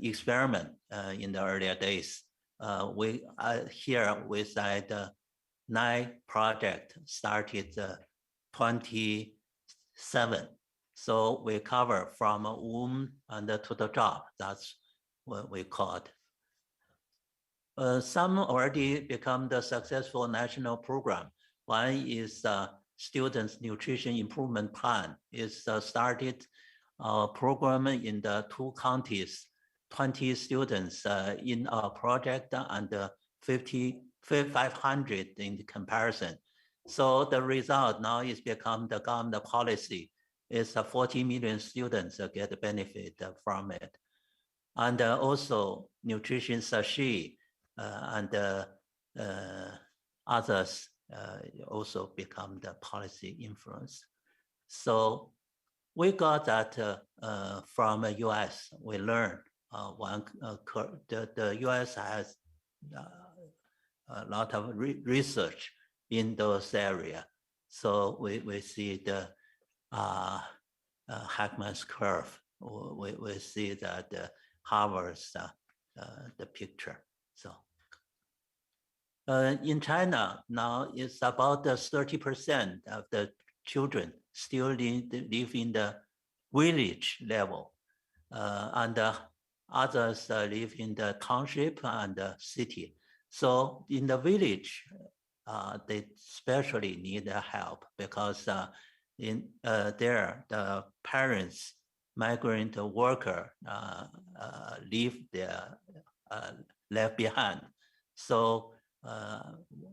experiment in the earlier days. We here we said 9 project started 27. So we cover from womb and to the job. That's what we call it. Some already become the successful national program. One is Students Nutrition Improvement Plan. It's started a program in the 2 counties, 20 students in a project and 500 in the comparison. So the result now is become the government policy. It's 40 million students get the benefit from it. And also nutrition sachet and others also become the policy influence. So we got that from the US. We learned the US has a lot of research in those areas. So we see the Hackman's curve. We see that Harvard's the picture. So in China now, it's about 30% of the children still live in the village level, and others live in the township and the city. So in the village, they especially need help because in there the parents, migrant worker, leave their left behind. So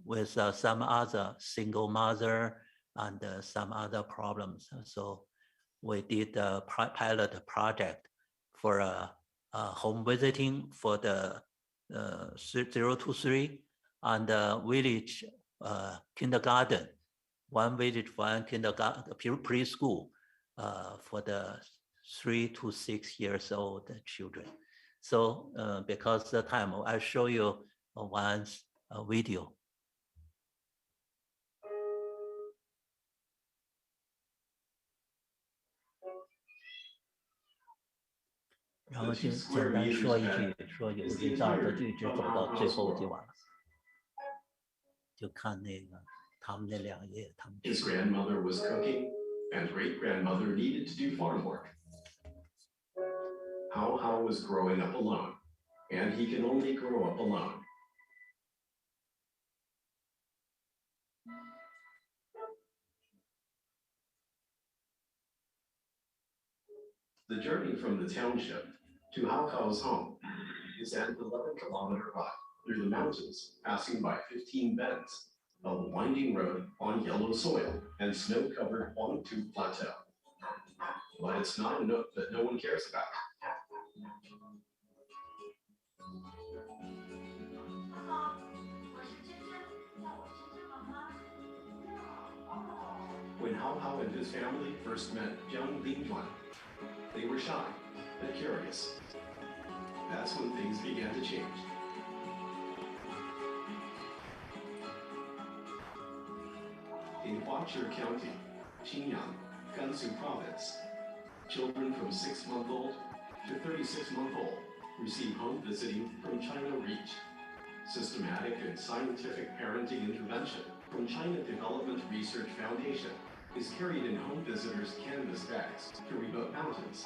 with some other single mother and some other problems. So we did a pilot project for home visiting for the 0 to 3 and village kindergarten, 1 village, 1 kindergarten, preschool for the 3 to 6 years old children. So because of the time, I'll show you one video.然后就简单说一句，说有人照着就一直走到最后就完了，就看那个他们那2页，他们。His grandmother was cooking, and great-grandmother needed to do farm work. Hao Hao was growing up alone, and he can only grow up alone. The journey from the township to Hao Hao's home is an 11-kilometer ride through the mountains, passing by 15 bends, a winding road on yellow soil and snow-covered Huangtu Plateau. But it's not a note that no one cares about. When Hao Hao and his family first met Jiang Lingjuan, they were shy but curious. That's when things began to change. In Huachi County, Xinyang, Gansu Province, children from 6-month-old to 36-month-old receive home visiting from China Reach, systematic and scientific parenting intervention from China Development Research Foundation is carried in home visitors' canvas bags to remote mountains.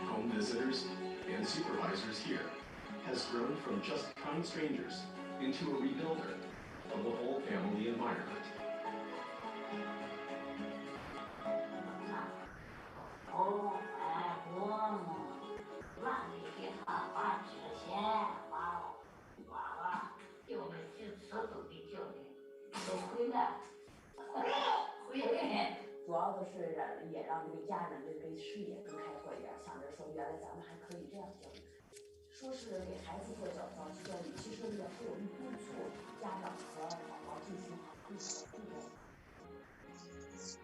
Home visitors and supervisors here has grown from just kind strangers into a rebuilder of the whole family environment.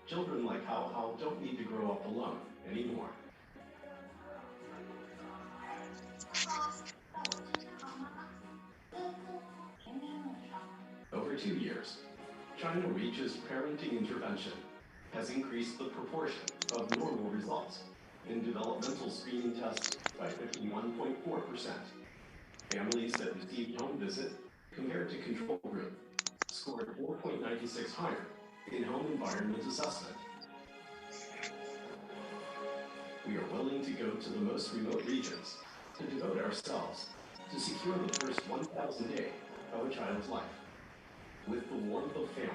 Children like Hao Hao don't need to grow up alone anymore. over 2 years, China Reach's parenting intervention has increased the proportion of normal results in developmental screening tests by 51.4%. Families that received home visit compared to control group scored 4.96 higher in home environment assessment. We are willing to go to the most remote regions to devote ourselves to secure the first 1,000 day of a child's life with the warmth of family.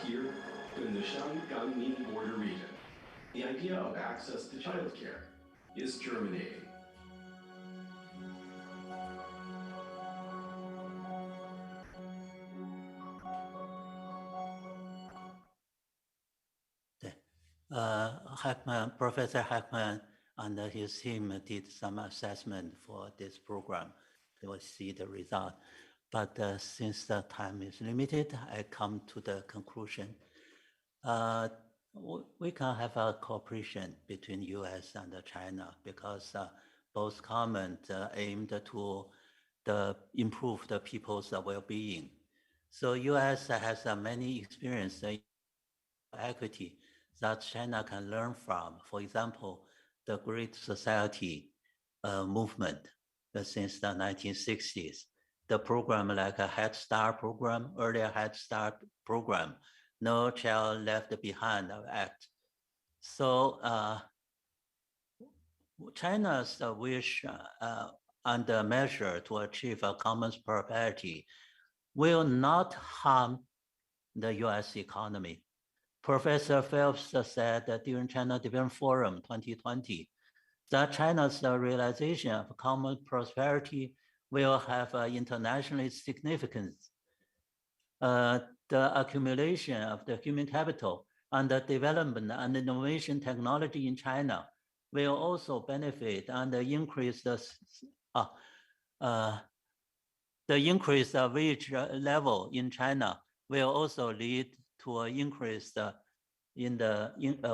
Here in the Shanganmi border region, the idea of access to childcare is germinating. Professor Heckman and his team did some assessment for this program. They will see the result. But since the time is limited, I come to the conclusion. We can have a cooperation between US and China because both governments aimed to improve the people's well-being. So US has many experience in equity that China can learn from. For example, the Great Society movement since the 1960s. The program like a Head Start program, earlier Head Start program, No Child Left Behind Act. So China's wish and measure to achieve a common prosperity will not harm the US economy. Professor Phelps said during China Development Forum 2020 that China's realization of common prosperity will have internationally significance. The accumulation of the human capital and the development and innovation technology in China will also benefit and increase the increased wage level in China will also lead to an increase in the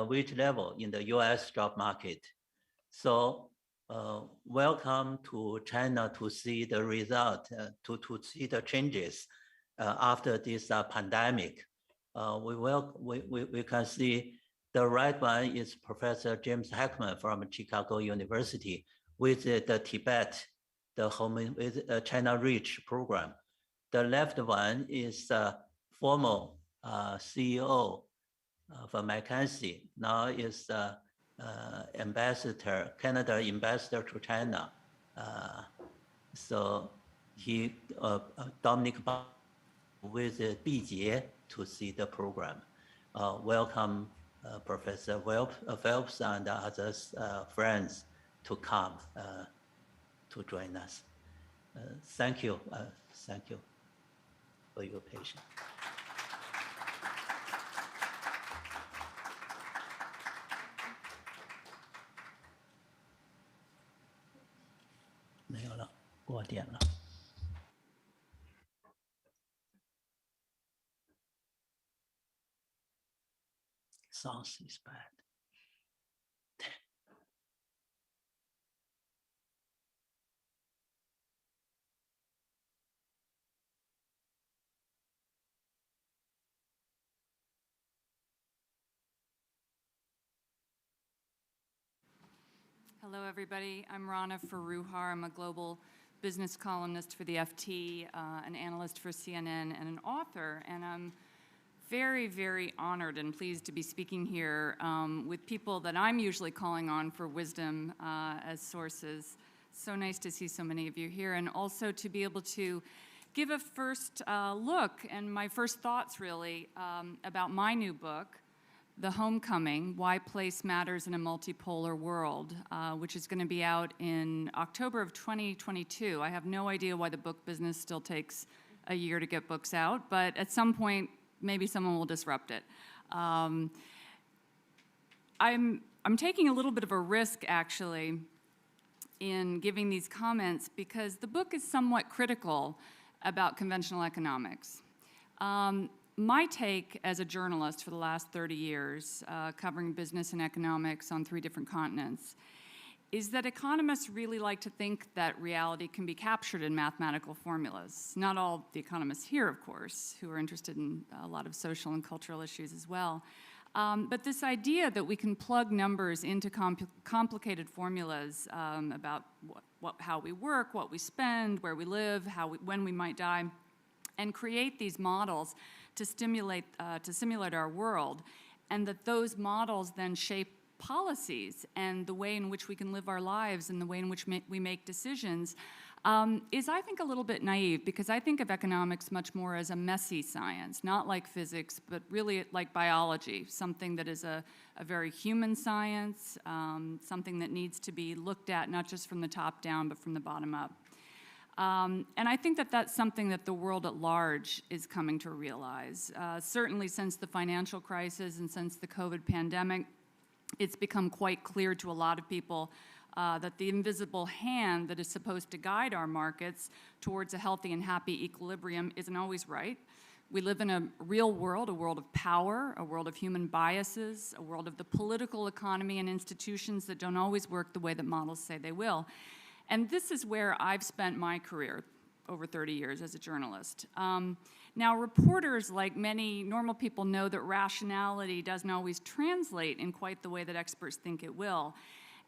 wage level in the US job market. So welcome to China to see the result, to see the changes after this pandemic. We can see the right one is Professor James Heckman from Chicago University with the Tibet, the home with China Reach program. The left one is former CEO of McKinsey, now is ambassador, Canada ambassador to China. So he, Dominic with Bijie to see the program. Welcome Professor Phelps and others friends to come to join us. Thank you for your patience. 没有了，过点了。Sounds is bad. Hello, everybody. I'm Rana Faruhar. I'm a global business columnist for the FT, an analyst for CNN, and an author. And I'm very, very honored and pleased to be speaking here with people that I'm usually calling on for wisdom as sources. So nice to see so many of you here, and also to be able to give a first look and my first thoughts, really, about my new book, The Homecoming, Why Place Matters in a Multipolar World, which is going to be out in October of 2022. I have no idea why the book business still takes a year to get books out, but at some point, maybe someone will disrupt it. I'm taking a little bit of a risk, actually, in giving these comments because the book is somewhat critical about conventional economics. My take as a journalist for the last 30 years, covering business and economics on 3 different continents, is that economists really like to think that reality can be captured in mathematical formulas. Not all the economists here, of course, who are interested in a lot of social and cultural issues as well. But this idea that we can plug numbers into complicated formulas about how we work, what we spend, where we live, when we might die, and create these models to simulate our world, and that those models then shape policies and the way in which we can live our lives and the way in which we make decisions is, I think, a little bit naive, because I think of economics much more as a messy science, not like physics, but really like biology, something that is a very human science, something that needs to be looked at not just from the top down, but from the bottom up. And I think that that's something that the world at large is coming to realize. Certainly since the financial crisis and since the COVID pandemic, it's become quite clear to a lot of people that the invisible hand that is supposed to guide our markets towards a healthy and happy equilibrium isn't always right. We live in a real world, a world of power, a world of human biases, a world of the political economy and institutions that don't always work the way that models say they will. And this is where I've spent my career, over 30 years as a journalist. Now, reporters, like many normal people, know that rationality doesn't always translate in quite the way that experts think it will.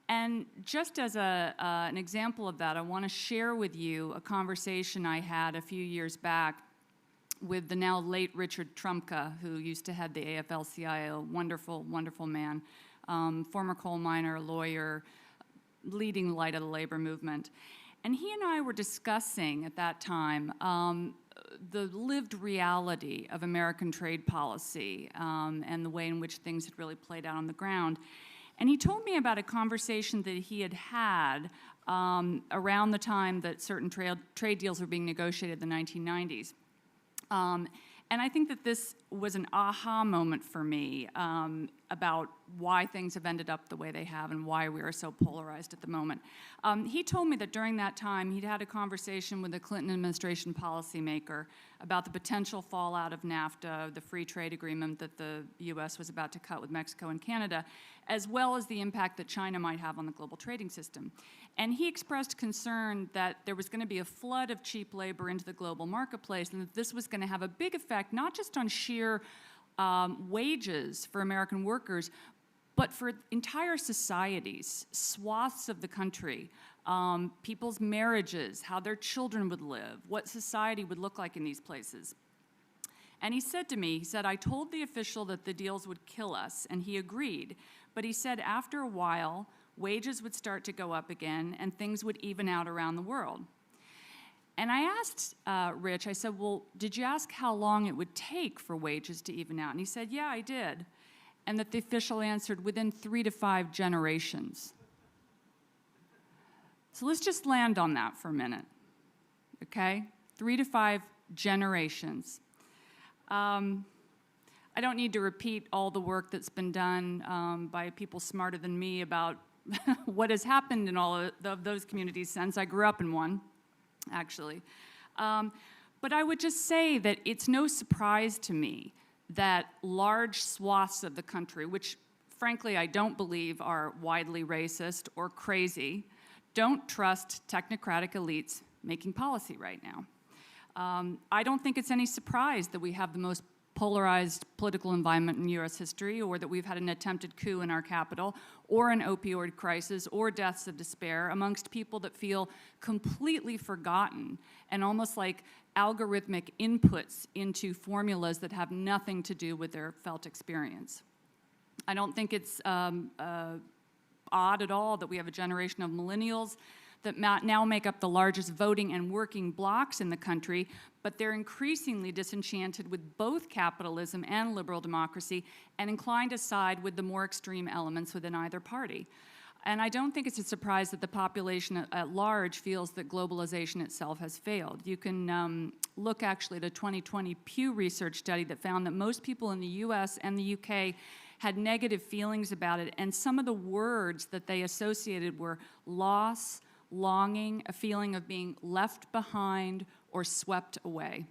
And just as an example of that, I want to share with you a conversation I had a few years back with the now late Richard Trumka, who used to head the AFL-CIO, wonderful, wonderful man, former coal miner, lawyer, leading light of the labor movement. And he and I were discussing at that time the lived reality of American trade policy and the way in which things had really played out on the ground. And he told me about a conversation that he had had around the time that certain trade deals were being negotiated in the 1990s. And I think that this was an aha moment for me about why things have ended up the way they have and why we are so polarized at the moment. He told me that during that time, he'd had a conversation with a Clinton administration policymaker about the potential fallout of NAFTA, the free trade agreement that the US was about to cut with Mexico and Canada, as well as the impact that China might have on the global trading system. And he expressed concern that there was going to be a flood of cheap labor into the global marketplace, and that this was going to have a big effect, not just on sheer wages for American workers, but for entire societies, swaths of the country, people's marriages, how their children would live, what society would look like in these places. And he said to me, he said, I told the official that the deals would kill us, and he agreed. But he said after a while, wages would start to go up again, and things would even out around the world. And I asked Rich, I said, well, did you ask how long it would take for wages to even out? And he said, yeah, I did. And that the official answered, within 3 to 5 generations. So let's just land on that for a minute, okay? 3 to 5 generations. I don't need to repeat all the work that's been done by people smarter than me about what has happened in all of those communities since. I grew up in one, actually. But I would just say that it's no surprise to me that large swaths of the country, which frankly I don't believe are widely racist or crazy, don't trust technocratic elites making policy right now. I don't think it's any surprise that we have the most polarized political environment in U.S. history, or that we've had an attempted coup in our capital, or an opioid crisis, or deaths of despair amongst people that feel completely forgotten and almost like algorithmic inputs into formulas that have nothing to do with their felt experience. I don't think it's odd at all that we have a generation of millennials that now make up the largest voting and working blocs in the country, but they're increasingly disenchanted with both capitalism and liberal democracy and inclined to side with the more extreme elements within either party. And I don't think it's a surprise that the population at large feels that globalization itself has failed. You can look actually at a 2020 Pew Research study that found that most people in the US and the UK had negative feelings about it, and some of the words that they associated were loss, longing, a feeling of being left behind or swept away.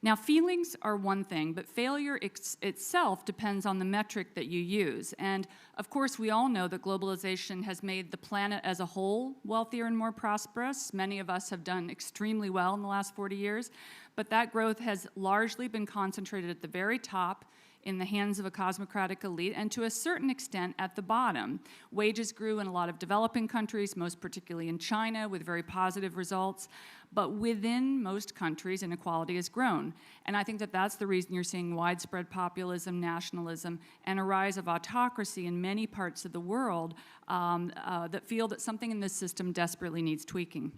Now, feelings are one thing, but failure itself depends on the metric that you use. And of course, we all know that globalization has made the planet as a whole wealthier and more prosperous. Many of us have done extremely well in the last 40 years, but that growth has largely been concentrated at the very top in the hands of a cosmocratic elite, and to a certain extent at the bottom. Wages grew in a lot of developing countries, most particularly in China, with very positive results. But within most countries, inequality has grown. And I think that that's the reason you're seeing widespread populism, nationalism, and a rise of autocracy in many parts of the world that feel that something in this system desperately needs tweaking.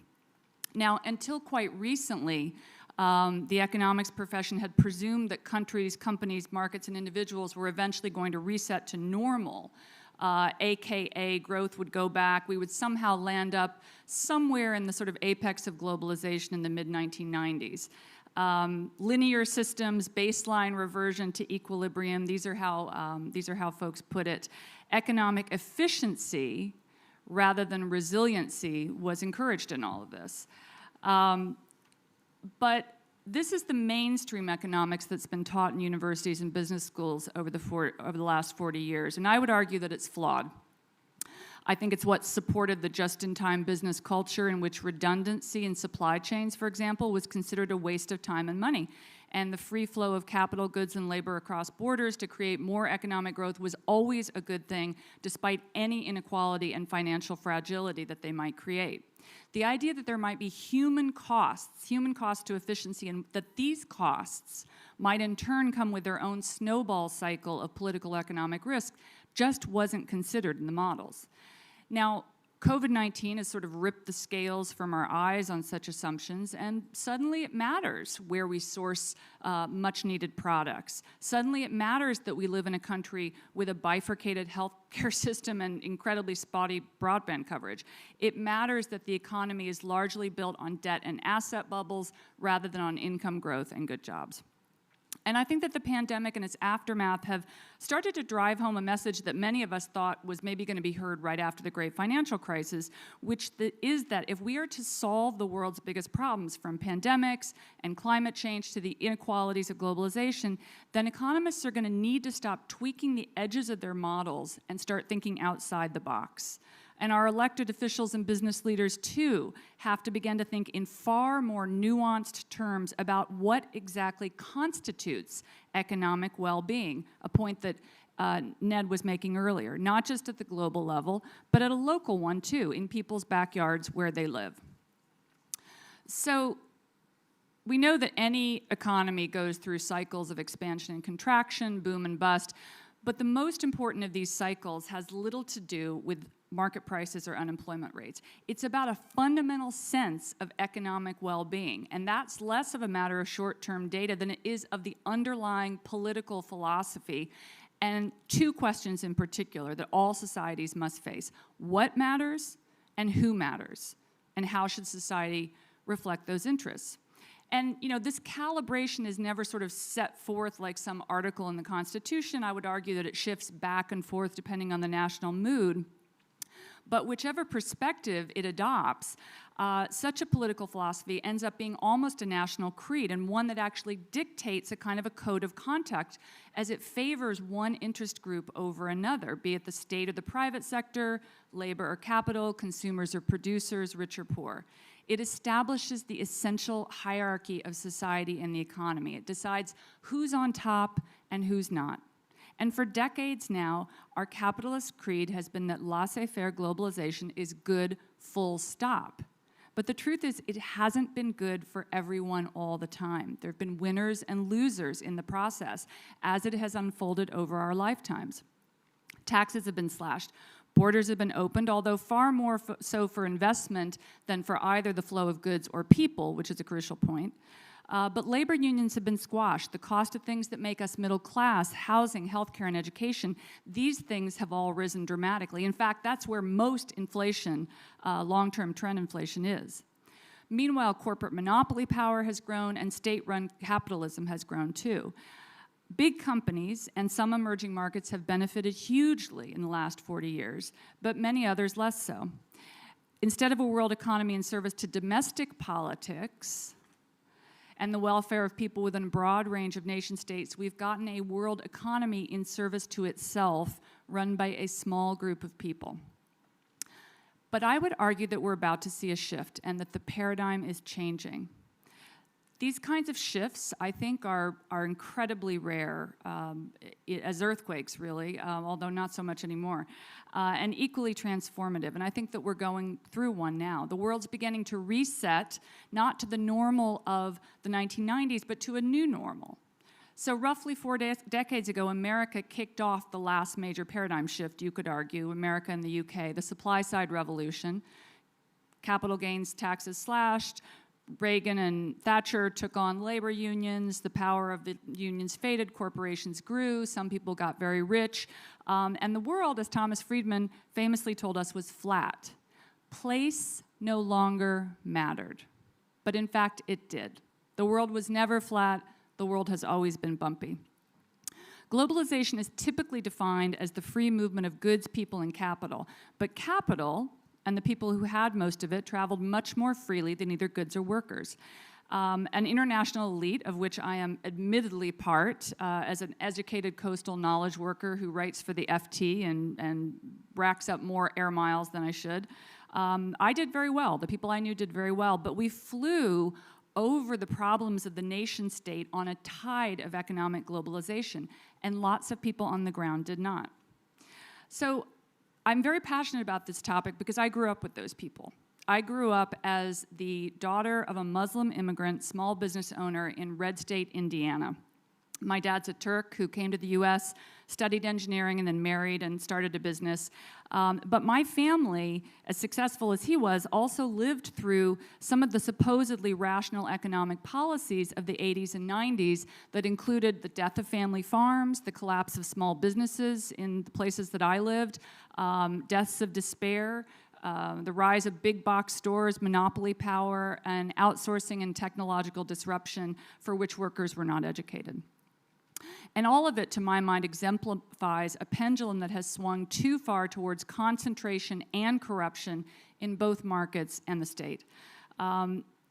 Now, until quite recently, the economics profession had presumed that countries, companies, markets, and individuals were eventually going to reset to normal, AKA growth would go back. We would somehow land up somewhere in the sort of apex of globalization in the mid-1990s. Linear systems, baseline reversion to equilibrium, these are how folks put it. Economic efficiency rather than resiliency was encouraged in all of this. But this is the mainstream economics that's been taught in universities and business schools over the last 40 years, and I would argue that it's flawed. I think it's what supported the just-in-time business culture in which redundancy in supply chains, for example, was considered a waste of time and money. And the free flow of capital, goods, and labor across borders to create more economic growth was always a good thing, despite any inequality and financial fragility that they might create. The idea that there might be human costs to efficiency, and that these costs might in turn come with their own snowball cycle of political economic risk just wasn't considered in the models. Now, COVID-19 has sort of ripped the scales from our eyes on such assumptions, and suddenly it matters where we source much-needed products. Suddenly it matters that we live in a country with a bifurcated healthcare system and incredibly spotty broadband coverage. It matters that the economy is largely built on debt and asset bubbles rather than on income growth and good jobs. And I think that the pandemic and its aftermath have started to drive home a message that many of us thought was maybe going to be heard right after the great financial crisis, which is that if we are to solve the world's biggest problems, from pandemics and climate change to the inequalities of globalization, then economists are going to need to stop tweaking the edges of their models and start thinking outside the box. And our elected officials and business leaders, too, have to begin to think in far more nuanced terms about what exactly constitutes economic well-being, a point that Ned was making earlier, not just at the global level, but at a local one, too, in people's backyards where they live. So we know that any economy goes through cycles of expansion and contraction, boom and bust, but the most important of these cycles has little to do with market prices or unemployment rates. It's about a fundamental sense of economic well-being, and that's less of a matter of short-term data than it is of the underlying political philosophy, and two questions in particular that all societies must face. What matters and who matters, and how should society reflect those interests? And this calibration is never sort of set forth like some article in the Constitution. I would argue that it shifts back and forth depending on the national mood. But whichever perspective it adopts, such a political philosophy ends up being almost a national creed, and one that actually dictates a kind of a code of conduct as it favors one interest group over another, be it the state or the private sector, labor or capital, consumers or producers, rich or poor. It establishes the essential hierarchy of society and the economy. It decides who's on top and who's not. And for decades now, our capitalist creed has been that laissez-faire globalization is good, full stop. But the truth is, it hasn't been good for everyone all the time. There have been winners and losers in the process as it has unfolded over our lifetimes. Taxes have been slashed. Borders have been opened, although far more so for investment than for either the flow of goods or people, which is a crucial point. But labor unions have been squashed. The cost of things that make us middle class, housing, healthcare, and education, these things have all risen dramatically. In fact, that's where most inflation, long-term trend inflation is. Meanwhile, corporate monopoly power has grown and state-run capitalism has grown too. Big companies and some emerging markets have benefited hugely in the last 40 years, but many others less so. Instead of a world economy in service to domestic politics, and the welfare of people within a broad range of nation states, we've gotten a world economy in service to itself, run by a small group of people. But I would argue that we're about to see a shift and that the paradigm is changing. These kinds of shifts, I think, are incredibly rare, as earthquakes, really, although not so much anymore, and equally transformative. And I think that we're going through one now. The world's beginning to reset, not to the normal of the 1990s, but to a new normal. So roughly 4 decades ago, America kicked off the last major paradigm shift, you could argue, America and the UK, the supply-side revolution. Capital gains taxes slashed, Reagan and Thatcher took on labor unions, the power of the unions faded, corporations grew, some people got very rich, and the world, as Thomas Friedman famously told us, was flat. Place no longer mattered, but in fact it did. The world was never flat, the world has always been bumpy. Globalization is typically defined as the free movement of goods, people, and capital, but capital, and the people who had most of it, traveled much more freely than either goods or workers. An international elite, of which I am admittedly part, as an educated coastal knowledge worker who writes for the FT and racks up more air miles than I should, I did very well. The people I knew did very well, but we flew over the problems of the nation state on a tide of economic globalization, and lots of people on the ground did not. So I'm very passionate about this topic because I grew up with those people. I grew up as the daughter of a Muslim immigrant small business owner in Red State, Indiana. My dad's a Turk who came to the US, studied engineering, and then married and started a business. But my family, as successful as he was, also lived through some of the supposedly rational economic policies of the 80s and 90s that included the death of family farms, the collapse of small businesses in the places that I lived, deaths of despair, the rise of big box stores, monopoly power, and outsourcing and technological disruption for which workers were not educated. And all of it, to my mind, exemplifies a pendulum that has swung too far towards concentration and corruption in both markets and the state.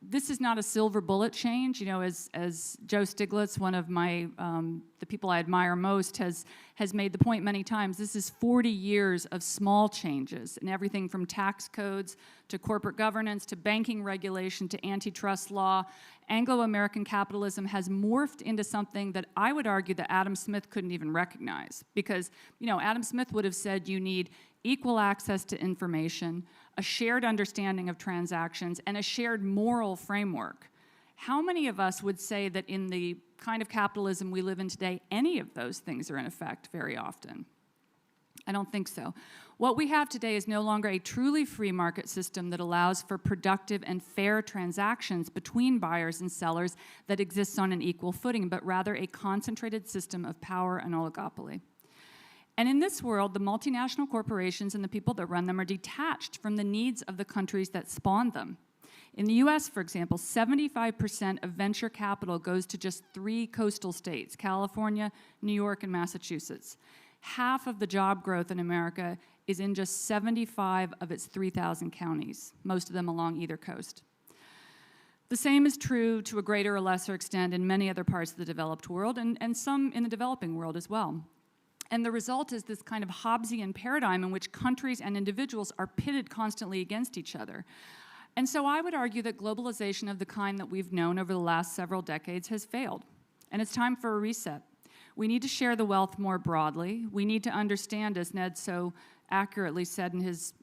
This is not a silver bullet change. You know, as Joe Stiglitz, one of my, the people I admire most, has made the point many times, this is 40 years of small changes in everything from tax codes to corporate governance to banking regulation to antitrust law. Anglo-American capitalism has morphed into something that I would argue that Adam Smith couldn't even recognize, because, you know, Adam Smith would have said you need equal access to information, a shared understanding of transactions, and a shared moral framework. How many of us would say that in the kind of capitalism we live in today, any of those things are in effect very often? I don't think so. What we have today is no longer a truly free market system that allows for productive and fair transactions between buyers and sellers that exists on an equal footing, but rather a concentrated system of power and oligopoly. And in this world, the multinational corporations and the people that run them are detached from the needs of the countries that spawned them. In the US, for example, 75% of venture capital goes to just 3 coastal states, California, New York, and Massachusetts. Half of the job growth in America is in just 75 of its 3,000 counties, most of them along either coast. The same is true to a greater or lesser extent in many other parts of the developed world and some in the developing world as well. And the result is this kind of Hobbesian paradigm in which countries and individuals are pitted constantly against each other. And so I would argue that globalization of the kind that we've known over the last several decades has failed. And it's time for a reset. We need to share the wealth more broadly. We need to understand, as Ned so accurately said in his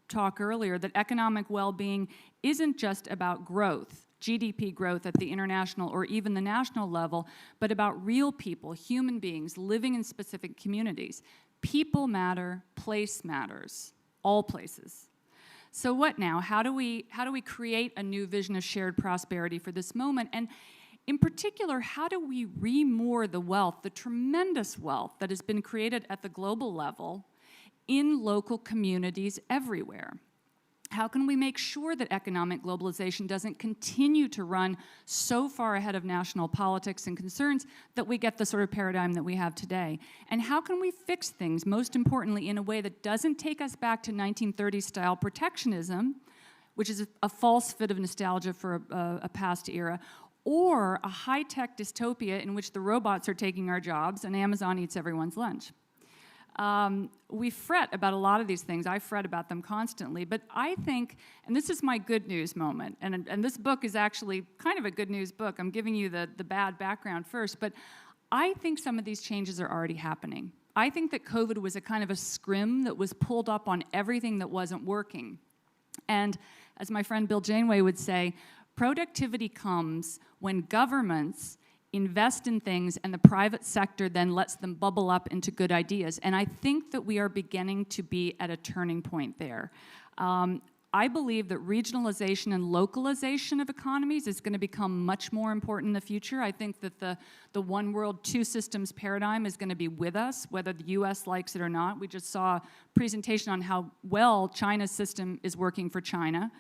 talk earlier, that economic well-being isn't just about growth, GDP growth at the international or even the national level, but about real people, human beings living in specific communities. People matter, place matters, all places. So what now? How do we create a new vision of shared prosperity for this moment? And in particular, how do we re-moor the wealth, the tremendous wealth that has been created at the global level in local communities everywhere? How can we make sure that economic globalization doesn't continue to run so far ahead of national politics and concerns that we get the sort of paradigm that we have today? And how can we fix things, most importantly, in a way that doesn't take us back to 1930s-style protectionism, which is a false fit of nostalgia for a past era, or a high-tech dystopia in which the robots are taking our jobs and Amazon eats everyone's lunch. We fret about a lot of these things. I fret about them constantly. But I think, and this is my good news moment, and this book is actually kind of a good news book. I'm giving you the bad background first, but I think some of these changes are already happening. I think that COVID was a kind of a scrim that was pulled up on everything that wasn't working. And as my friend Bill Janeway would say, productivity comes when governments invest in things and the private sector then lets them bubble up into good ideas. And I think that we are beginning to be at a turning point there. I believe that regionalization and localization of economies is going to become much more important in the future. I think that the one world, two systems paradigm is going to be with us, whether the US likes it or not. We just saw a presentation on how well China's system is working for China.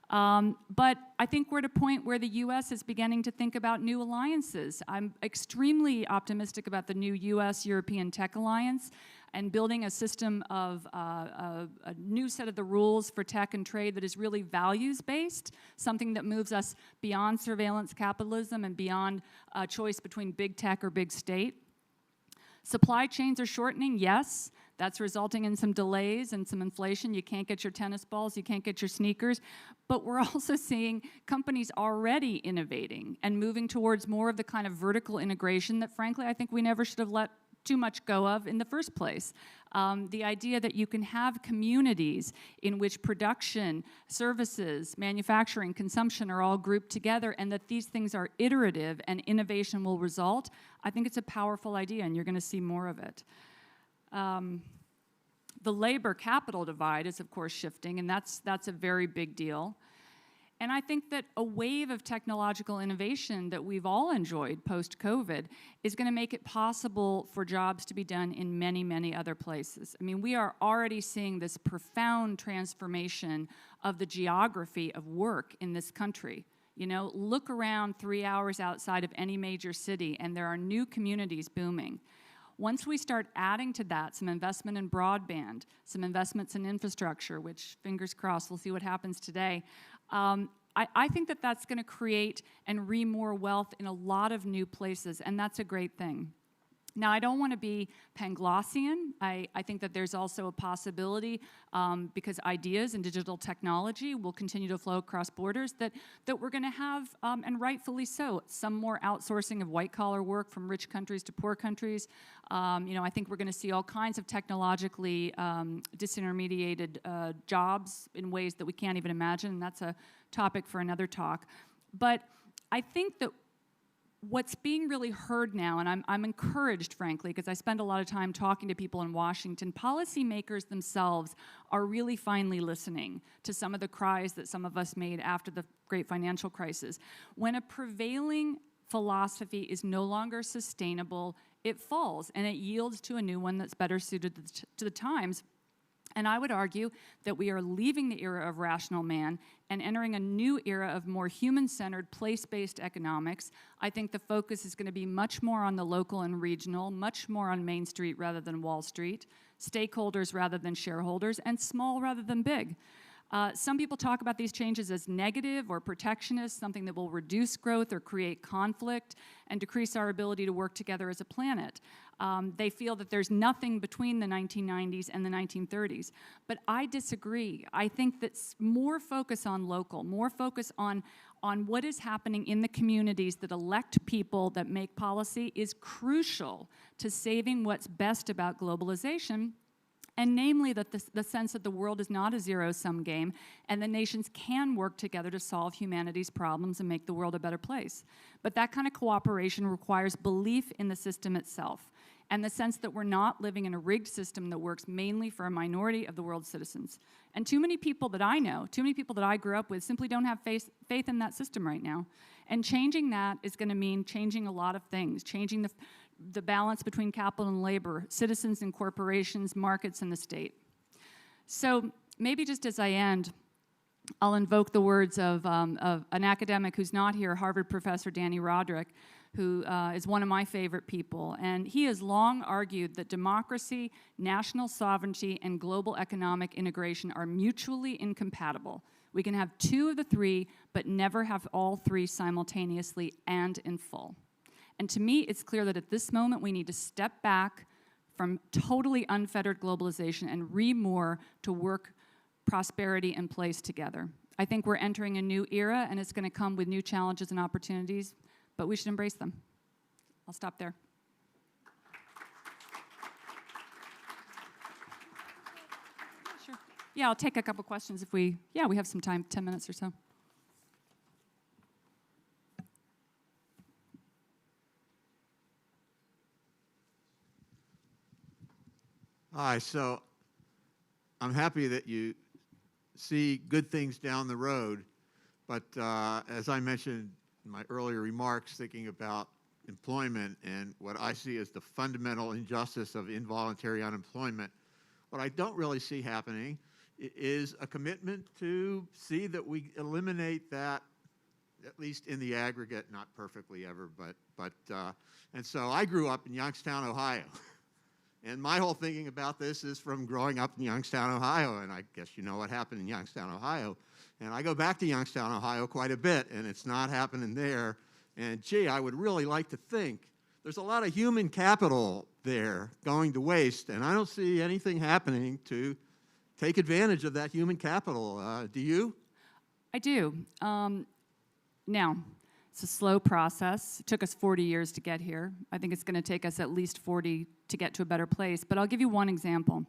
But I think we're at a point where the US is beginning to think about new alliances. I'm extremely optimistic about the new US-European Tech Alliance and building a system of a new set of the rules for tech and trade that is really values-based, something that moves us beyond surveillance capitalism and beyond a choice between big tech or big state. Supply chains are shortening, yes. That's resulting in some delays and some inflation. You can't get your tennis balls, you can't get your sneakers. But we're also seeing companies already innovating and moving towards more of the kind of vertical integration that, frankly, I think we never should have let too much go of in the first place. The idea that you can have communities in which production, services, manufacturing, consumption are all grouped together and that these things are iterative and innovation will result, I think it's a powerful idea and you're going to see more of it. The labor-capital divide is, of course, shifting, and that's a very big deal. And I think that a wave of technological innovation that we've all enjoyed post-COVID is going to make it possible for jobs to be done in many, many other places. I mean, we are already seeing this profound transformation of the geography of work in this country. You know, look around 3 hours outside of any major city, and there are new communities booming. Once we start adding to that some investment in broadband, some investments in infrastructure, which, fingers crossed, we'll see what happens today, I think that that's going to create and re-more wealth in a lot of new places, and that's a great thing. Now, I don't want to be Panglossian. I think that there's also a possibility, because ideas and digital technology will continue to flow across borders, that we're going to have, and rightfully so, some more outsourcing of white-collar work from rich countries to poor countries. You know, I think we're going to see all kinds of technologically disintermediated jobs in ways that we can't even imagine, and that's a topic for another talk. But I think that what's being really heard now, and I'm encouraged, frankly, because I spend a lot of time talking to people in Washington, policymakers themselves are really finally listening to some of the cries that some of us made after the great financial crisis. When a prevailing philosophy is no longer sustainable, it falls, and it yields to a new one that's better suited to the times. And I would argue that we are leaving the era of rational man and entering a new era of more human-centered, place-based economics. I think the focus is going to be much more on the local and regional, much more on Main Street rather than Wall Street, stakeholders rather than shareholders, and small rather than big. Some people talk about these changes as negative or protectionist, something that will reduce growth or create conflict and decrease our ability to work together as a planet. They feel that there's nothing between the 1990s and the 1930s. But I disagree. I think that more focus on local, more focus on what is happening in the communities that elect people that make policy is crucial to saving what's best about globalization. And namely that the sense that the world is not a zero-sum game and the nations can work together to solve humanity's problems and make the world a better place. But that kind of cooperation requires belief in the system itself and the sense that we're not living in a rigged system that works mainly for a minority of the world's citizens. And too many people that I know, too many people that I grew up with simply don't have faith in that system right now. And changing that is going to mean changing a lot of things, changing the balance between capital and labor, citizens and corporations, markets and the state. So maybe just as I end, I'll invoke the words of an academic who's not here, Harvard professor Danny Roderick, who is one of my favorite people. And he has long argued that democracy, national sovereignty, and global economic integration are mutually incompatible. We can have 2 of the 3, but never have all 3 simultaneously and in full. And to me, it's clear that at this moment, we need to step back from totally unfettered globalization and re-moor to work, prosperity, and place together. I think we're entering a new era, and it's going to come with new challenges and opportunities, but we should embrace them. I'll stop there. Sure. Yeah, I'll take a couple questions if we have some time, 10 minutes or so. Hi, so I'm happy that you see good things down the road, but as I mentioned in my earlier remarks, thinking about employment and what I see as the fundamental injustice of involuntary unemployment, what I don't really see happening is a commitment to see that we eliminate that, at least in the aggregate, not perfectly ever, and so I grew up in Youngstown, Ohio. And my whole thinking about this is from growing up in Youngstown, Ohio, and I guess you know what happened in Youngstown, Ohio. And I go back to Youngstown, Ohio quite a bit, and it's not happening there. And gee, I would really like to think there's a lot of human capital there going to waste, and I don't see anything happening to take advantage of that human capital. Do you? I do. Now, it's a slow process. It took us 40 years to get here. I think it's going to take us at least 40 to get to a better place. But I'll give you one example.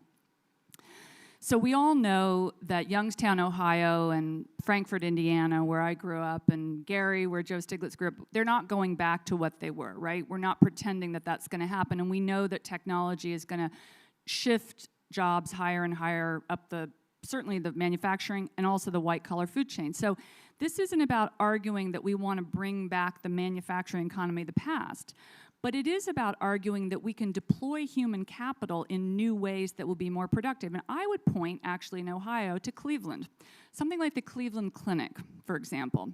So we all know that Youngstown, Ohio, and Frankfort, Indiana, where I grew up, and Gary, where Joe Stiglitz grew up, they're not going back to what they were, right? We're not pretending that that's going to happen. And we know that technology is going to shift jobs higher and higher up certainly the manufacturing and also the white-collar food chain. So this isn't about arguing that we want to bring back the manufacturing economy of the past, but it is about arguing that we can deploy human capital in new ways that will be more productive. And I would point, actually, in Ohio to Cleveland. Something like the Cleveland Clinic, for example.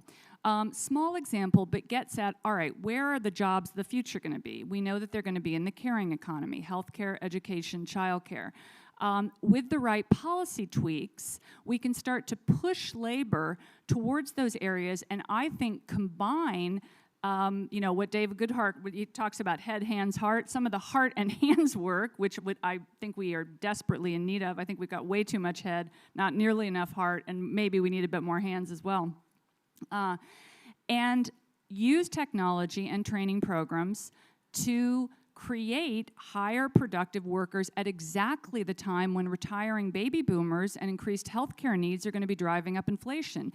Small example, but gets at, all right, where are the jobs of the future going to be? We know that they're going to be in the caring economy, healthcare, education, childcare. With the right policy tweaks, we can start to push labor towards those areas, and I think combine, what David Goodhart, he talks about head, hands, heart, some of the heart and hands work, which I think we are desperately in need of. I think we've got way too much head, not nearly enough heart, and maybe we need a bit more hands as well. And use technology and training programs to create higher productive workers at exactly the time when retiring baby boomers and increased healthcare needs are going to be driving up inflation.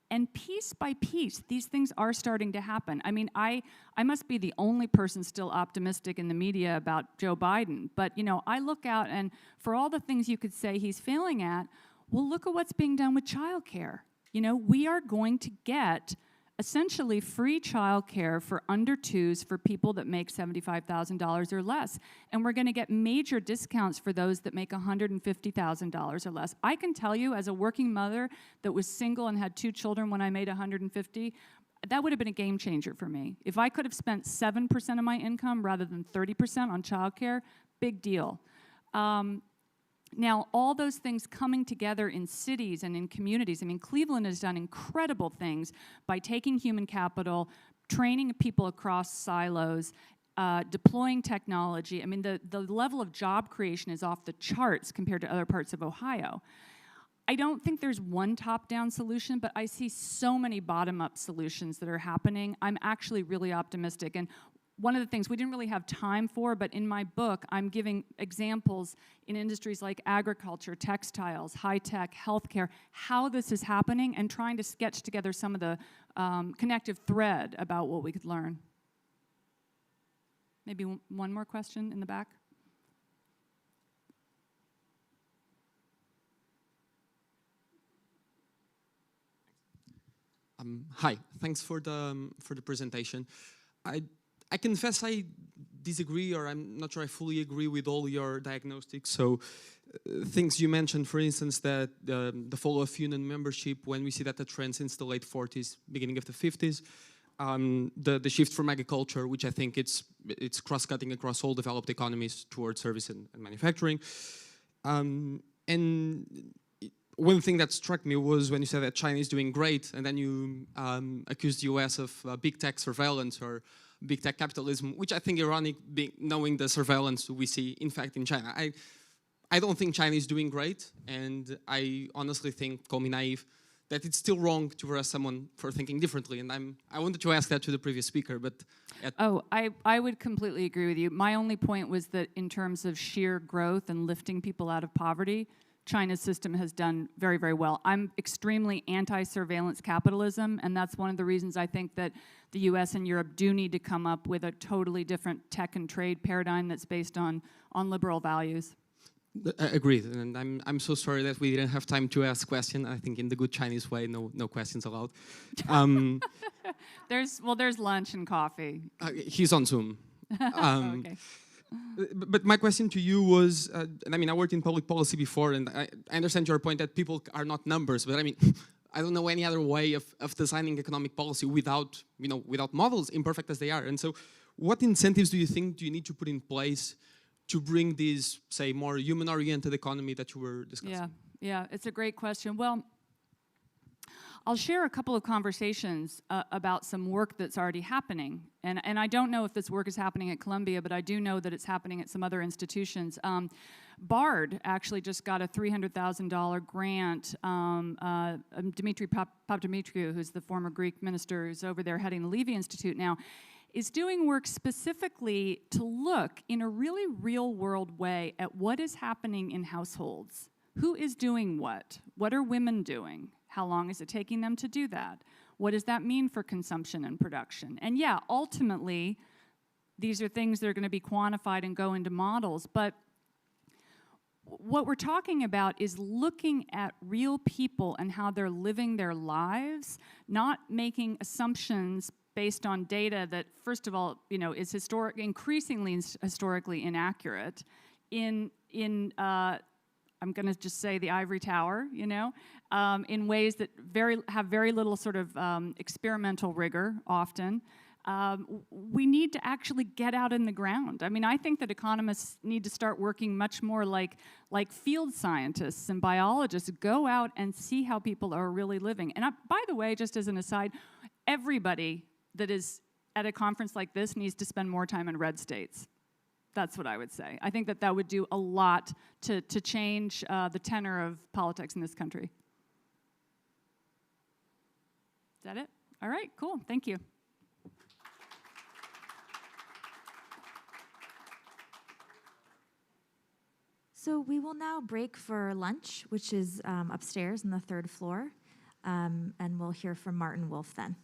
And piece by piece, these things are starting to happen. I mean, I must be the only person still optimistic in the media about Joe Biden, but I look out, and for all the things you could say he's failing at, well, look at what's being done with childcare. We are going to get essentially free childcare for under twos for people that make $75,000 or less. And we're going to get major discounts for those that make $150,000 or less. I can tell you, as a working mother that was single and had 2 children when I made $150,000, that would have been a game changer for me. If I could have spent 7% of my income rather than 30% on childcare, big deal. Now, all those things coming together in cities and in communities. I mean, Cleveland has done incredible things by taking human capital, training people across silos, deploying technology. I mean, the level of job creation is off the charts compared to other parts of Ohio. I don't think there's one top-down solution, but I see so many bottom-up solutions that are happening. I'm actually really optimistic. And one of the things we didn't really have time for, but in my book, I'm giving examples in industries like agriculture, textiles, high-tech, healthcare, how this is happening, and trying to sketch together some of the connective thread about what we could learn. Maybe one more question in the back? Hi, thanks for the presentation. I confess I disagree, or I'm not sure I fully agree with all your diagnostics. So things you mentioned, for instance, that the fall of union membership, when we see that the trend since the late 40s, beginning of the 50s, the shift from agriculture, which I think it's cross-cutting across all developed economies towards service and manufacturing. And one thing that struck me was when you said that China is doing great, and then you accused the US of big tech surveillance or big tech capitalism, which I think ironic, knowing the surveillance we see, in fact, in China. I don't think China is doing great, and I honestly think, call me naive, that it's still wrong to arrest someone for thinking differently. And I wanted to ask that to the previous speaker, but... I would completely agree with you. My only point was that in terms of sheer growth and lifting people out of poverty, China's system has done very, very well. I'm extremely anti-surveillance capitalism, and that's one of the reasons I think that the US and Europe do need to come up with a totally different tech and trade paradigm that's based on liberal values. Agreed, and I'm so sorry that we didn't have time to ask questions. I think in the good Chinese way, no questions allowed. There's lunch and coffee. He's on Zoom. Okay. But my question to you was, and I mean, I worked in public policy before, and I understand your point that people are not numbers, but I mean, I don't know any other way of designing economic policy without models, imperfect as they are. And so what incentives do you think do you need to put in place to bring these, say, more human-oriented economy that you were discussing? Yeah, it's a great question. Well, I'll share a couple of conversations about some work that's already happening. And I don't know if this work is happening at Columbia, but I do know that it's happening at some other institutions. BARD actually just got a $300,000 grant. Dimitri Papdimitriou, who's the former Greek minister who's over there heading the Levy Institute now, is doing work specifically to look in a really real-world way at what is happening in households. Who is doing what? What are women doing? How long is it taking them to do that? What does that mean for consumption and production? And yeah, ultimately, these are things that are going to be quantified and go into models, but what we're talking about is looking at real people and how they're living their lives, not making assumptions based on data that, first of all, is increasingly historically inaccurate in I'm going to just say the ivory tower, in ways that have very little sort of experimental rigor often. We need to actually get out in the ground. I mean, I think that economists need to start working much more like field scientists and biologists. Go out and see how people are really living. And by the way, just as an aside, everybody that is at a conference like this needs to spend more time in red states. That's what I would say. I think that would do a lot to change the tenor of politics in this country. Is that it? All right, cool, thank you. So we will now break for lunch, which is upstairs on the 3rd floor, and we'll hear from Martin Wolf then.